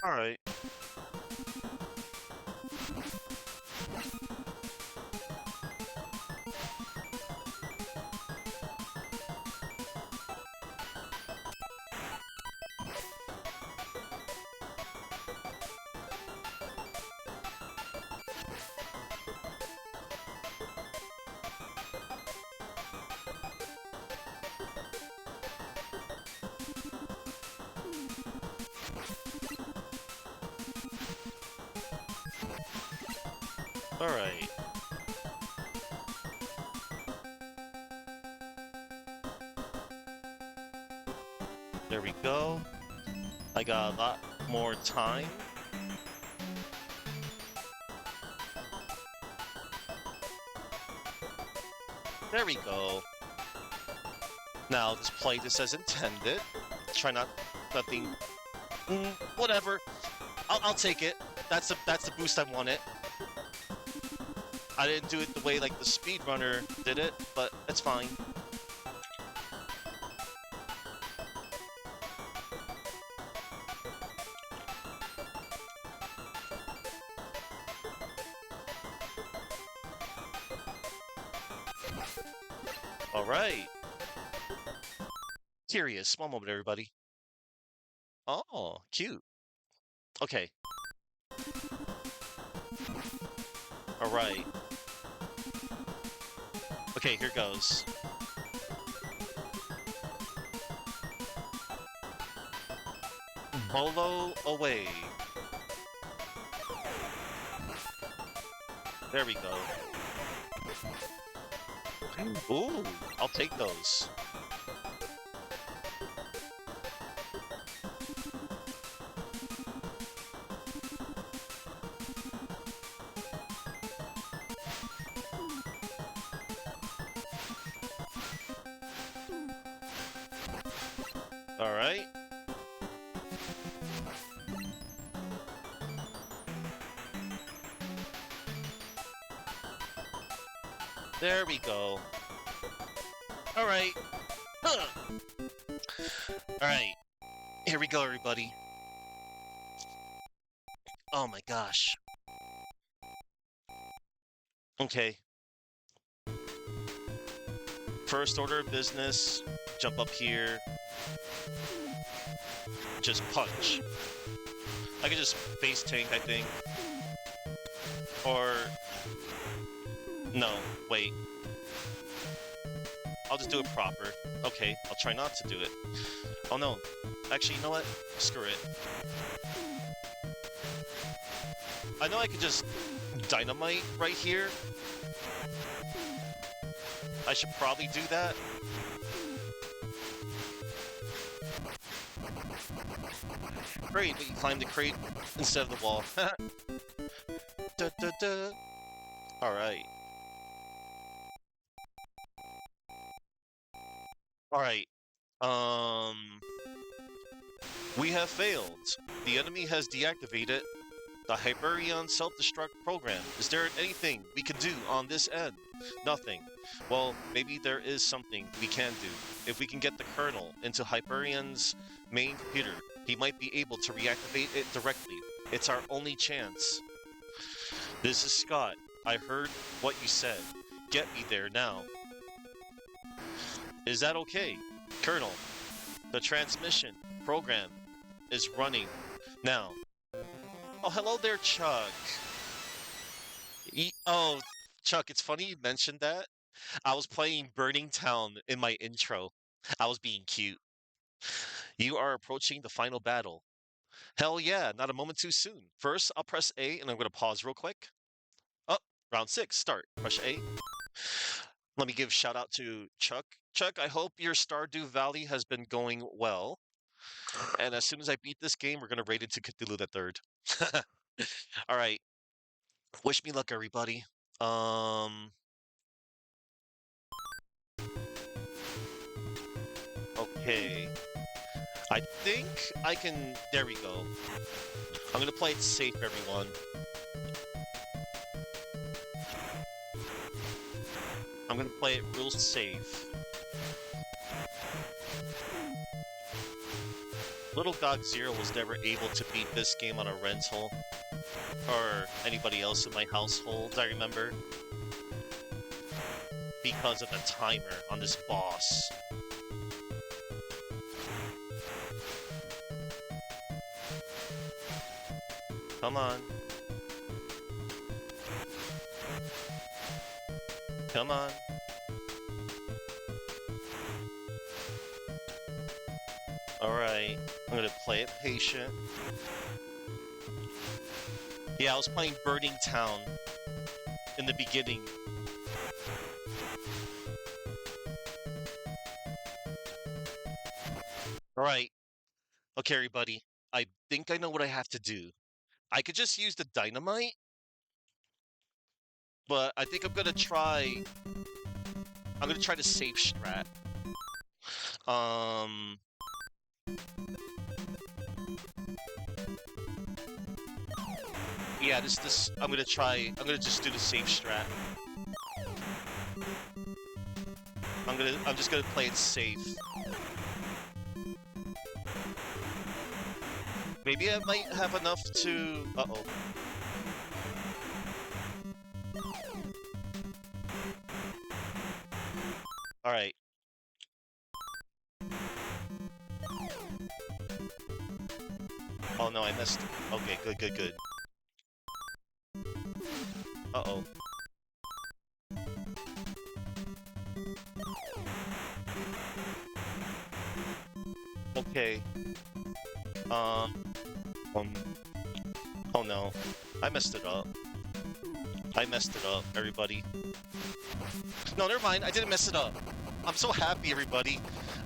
Alright. Alright. There we go. I got a lot more time. There we go. Now, just play this as intended. Try nothing. Whatever. I'll take it. That's the boost I wanted. I didn't do it the way like the speedrunner did it, but it's fine. All right. Curious. One moment, everybody. Oh, cute. Okay. All right. Okay, here goes. Bolo away. There we go. Ooh, I'll take those. All right. There we go. All right. Huh. All right. Here we go, everybody. Oh my gosh. Okay. First order of business. Jump up here. Just punch. I could just base tank, I think. Or... No, wait. I'll just do it proper. Okay, I'll try not to do it. Oh no. Actually, you know what? Screw it. I know I could just dynamite right here. I should probably do that. Great, but you climbed the crate instead of the wall. Da, da, da. Alright. Alright. We have failed. The enemy has deactivated the Hyperion self-destruct program. Is there anything we can do on this end? Nothing. Well, maybe there is something we can do. If we can get the kernel into Hyperion's main computer, he might be able to reactivate it directly. It's our only chance. This is Scott. I heard what you said. Get me there now. Is that okay? Colonel, the transmission program is running now. Oh, hello there, Chuck. Oh, Chuck, it's funny you mentioned that. I was playing Burning Town in my intro. I was being cute. You are approaching the final battle. Hell yeah, not a moment too soon. First, I'll press A and I'm going to pause real quick. Oh, round 6, start. Press A. Let me give shout out to Chuck. Chuck, I hope your Stardew Valley has been going well. And as soon as I beat this game, we're going to raid into Cthulhu the Third. All right. Wish me luck, everybody. Okay. I think I can... There we go. I'm gonna play it safe, everyone. I'm gonna play it real safe. Little Dog Zero was never able to beat this game on a rental. Or anybody else in my household, I remember. Because of the timer on this boss. Come on. Come on. Alright, I'm gonna play it patient. Yeah, I was playing Burning Town. in the beginning. All right. Okay, everybody. I think I know what I have to do. I could just use the dynamite, but I think I'm gonna try the safe strat. Um, yeah, I'm gonna just do the safe strat. I'm just gonna play it safe. Maybe I might have enough to, uh-oh. All right. Oh no, I missed. Okay, good. Uh-oh. Okay. Um, um, oh no. I messed it up. I messed it up, everybody. No, never mind. I didn't mess it up. I'm so happy, everybody.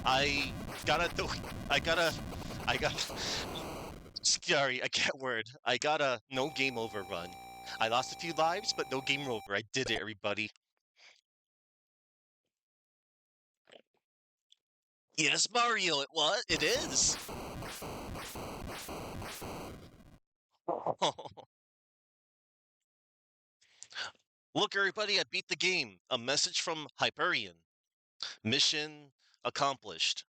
I gotta do. I gotta. I got. Sorry, I can't word. I got a no game over run. I lost a few lives, but no game over. I did it, everybody. Yes, Mario. It is. Look, everybody, I beat the game. A message from Hyperion. Mission accomplished.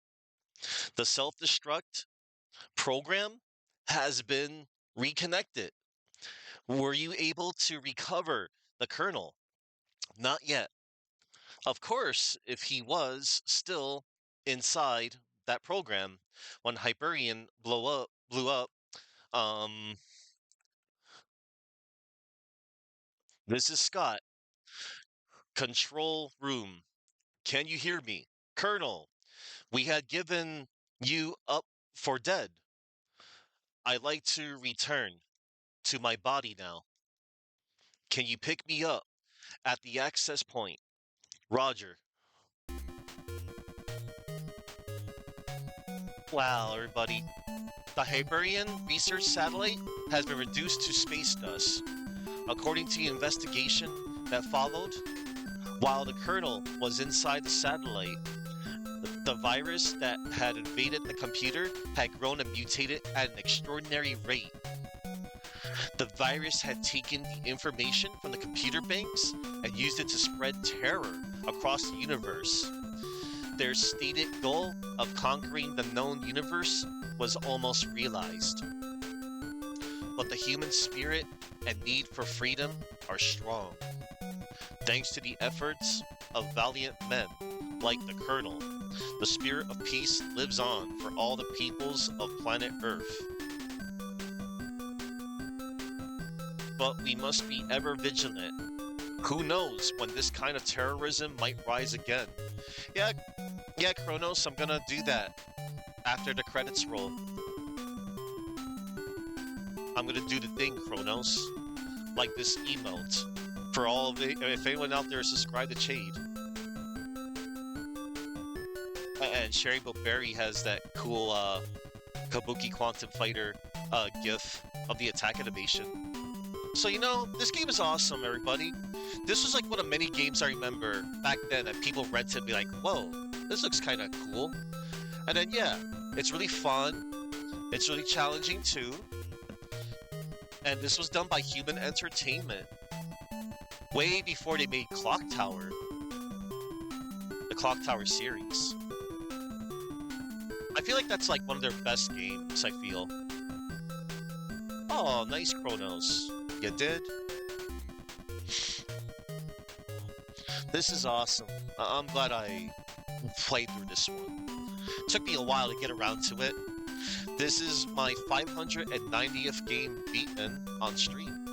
The self-destruct program has been reconnected. Were you able to recover the kernel? Not yet. Of course, if he was still inside that program when Hyperion blew up, um, this is Scott. Control room. Can you hear me? Colonel, we had given you up for dead. I'd like to return to my body now. Can you pick me up at the access point? Roger. Wow, everybody. The Hyperion research satellite has been reduced to space dust. According to the investigation that followed, while the kernel was inside the satellite, the virus that had invaded the computer had grown and mutated at an extraordinary rate. The virus had taken the information from the computer banks and used it to spread terror across the universe. Their stated goal of conquering the known universe was almost realized. But the human spirit and need for freedom are strong. Thanks to the efforts of valiant men like the Colonel, the spirit of peace lives on for all the peoples of planet Earth. But we must be ever vigilant. Who knows when this kind of terrorism might rise again? Yeah, Kronos, I'm gonna do that after the credits roll. I'm gonna do the thing, Kronos. Like this emote. For all of it, if anyone out there is subscribed to Chade. And Sherry Berry has that cool Kabuki Quantum Fighter gif of the attack animation. So, you know, this game is awesome, everybody. This was like one of many games I remember back then that people rented and be like, whoa, this looks kind of cool. And then, yeah, it's really fun. It's really challenging, too. And this was done by Human Entertainment. Way before they made Clock Tower. The Clock Tower series. I feel like that's like one of their best games, I feel. Oh, nice, Kronos. You did? This is awesome. I'm glad I played through this one. Took me a while to get around to it. This is my 590th game beaten on stream.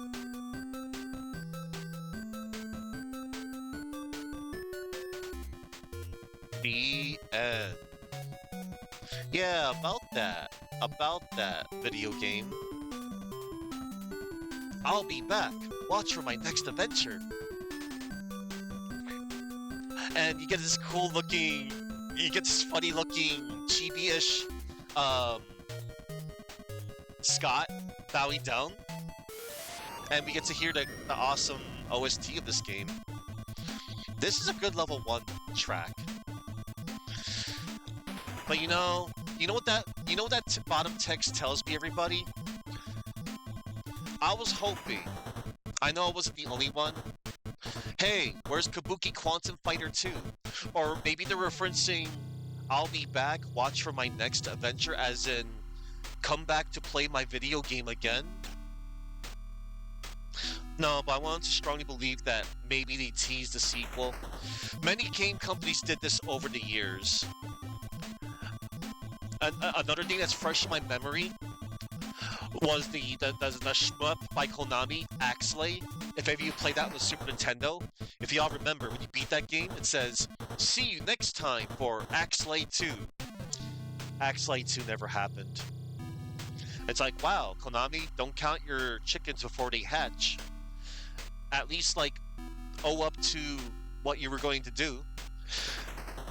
The end. Yeah, about that video game. I'll be back. Watch for my next adventure. and you get this cool looking, you get this funny looking chibi-ish um, Scott bowing down, and we get to hear the awesome OST of this game. This is a good level 1 track. But you know what that bottom text tells me, everybody? I was hoping, I know I wasn't the only one. Hey, where's Kabuki Quantum Fighter 2? Or maybe they're referencing, I'll be back, watch for my next adventure, as in, come back to play my video game again? No, but I want to strongly believe that maybe they teased the sequel. Many game companies did this over the years. Another thing that's fresh in my memory was the shmup by Konami, Axley. If any of you played that on the Super Nintendo, if y'all remember, when you beat that game, it says, "See you next time for Axley 2." Axley 2 never happened. It's like, wow, Konami, don't count your chickens before they hatch. At least, like, owe up to what you were going to do.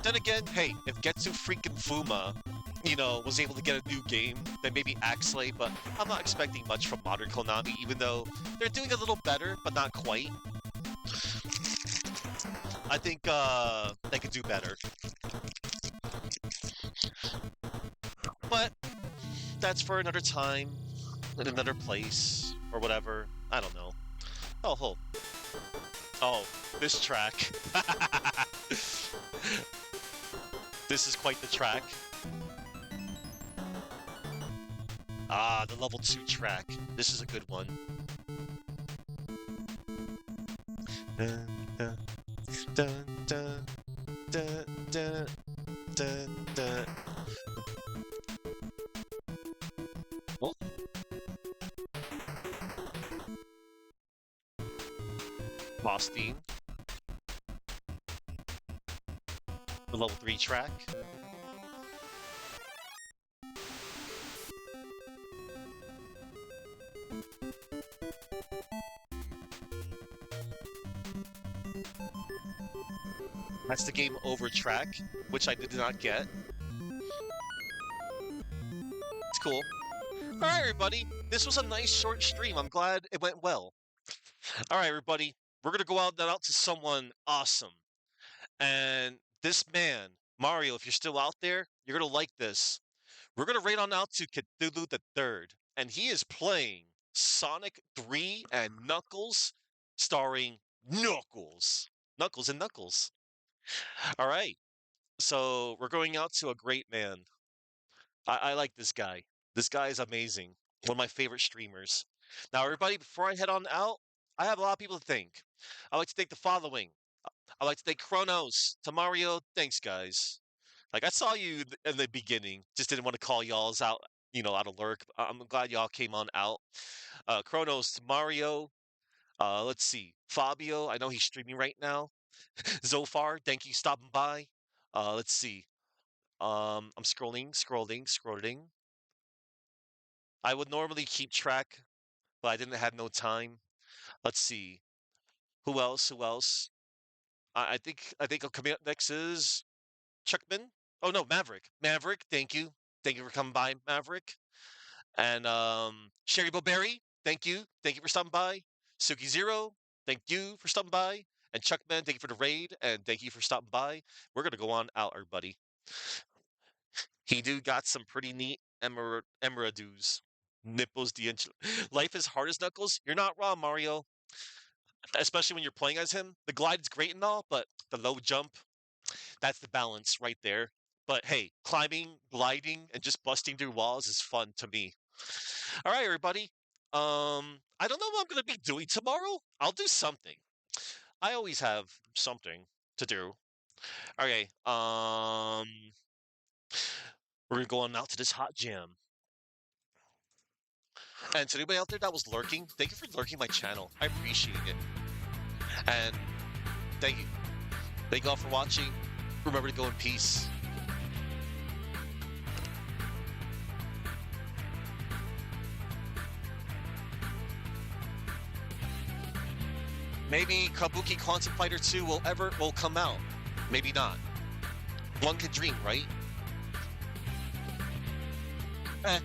Then again, hey, if Getsu freaking Fuma, you know, was able to get a new game, then maybe Axley, but I'm not expecting much from modern Konami, even though they're doing a little better, but not quite. I think they could do better. But that's for another time, in another place, or whatever. I don't know. Oh, this track. This is quite the track. Ah, the level 2 track. This is a good one. Dun, dun, dun, dun, dun, dun, dun, dun. Oh. Boss theme. The level 3 track. That's the game over track, which I did not get. It's cool. Alright, everybody. This was a nice short stream. I'm glad it went well. Alright, everybody. We're going to go out to someone awesome. And this man, Mario, if you're still out there, you're going to like this. We're going to raid on out to Cthulhu the Third. And he is playing Sonic 3 and Knuckles, starring Knuckles. Knuckles and Knuckles. All right. So we're going out to a great man. I like this guy. This guy is amazing. One of my favorite streamers. Now, everybody, before I head on out, I have a lot of people to thank. I'd like to thank the following. I'd like to thank Kronos, to Mario. Thanks, guys. Like, I saw you in the beginning. Just didn't want to call y'all's out, you know, out of lurk. I'm glad y'all came on out. Kronos, to Mario. Let's see. Fabio, I know he's streaming right now. Zofar, thank you for stopping by. Let's see. I'm scrolling. I would normally keep track, but I didn't have no time. Let's see. Who else? I think coming up next is Chuckman. Oh no, Maverick. Maverick, thank you. Thank you for coming by, Maverick. And Sherry Boberry, thank you. Thank you for stopping by. Suki Zero, thank you for stopping by. And Chuckman, thank you for the raid, and thank you for stopping by. We're gonna go on out, everybody. He do got some pretty neat emeradues. Nipples the inch. Life is hard as Knuckles. You're not wrong, Mario. Especially when you're playing as him. The glide is great and all, but the low jump, that's the balance right there. But hey, climbing, gliding, and just busting through walls is fun to me. All right, everybody. I don't know what I'm gonna be doing tomorrow. I'll do something. I always have something to do. Okay. We're gonna go on out to this hot jam. And to anybody out there that was lurking, thank you for lurking my channel. I appreciate it. And thank you. Thank you all for watching. Remember to go in peace. Maybe Kabuki Quantum Fighter 2 will come out. Maybe not. One could dream, right? Eh,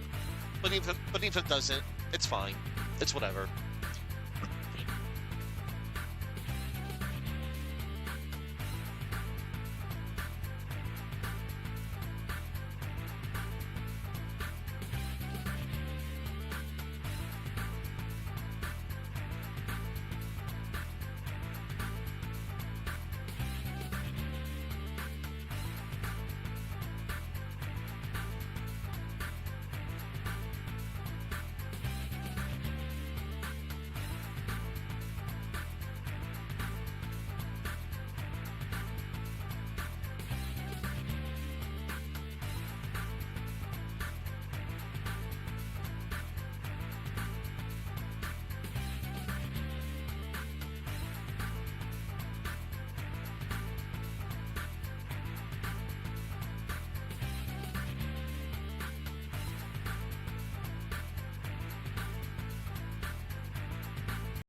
but even if it doesn't, it's fine. It's whatever.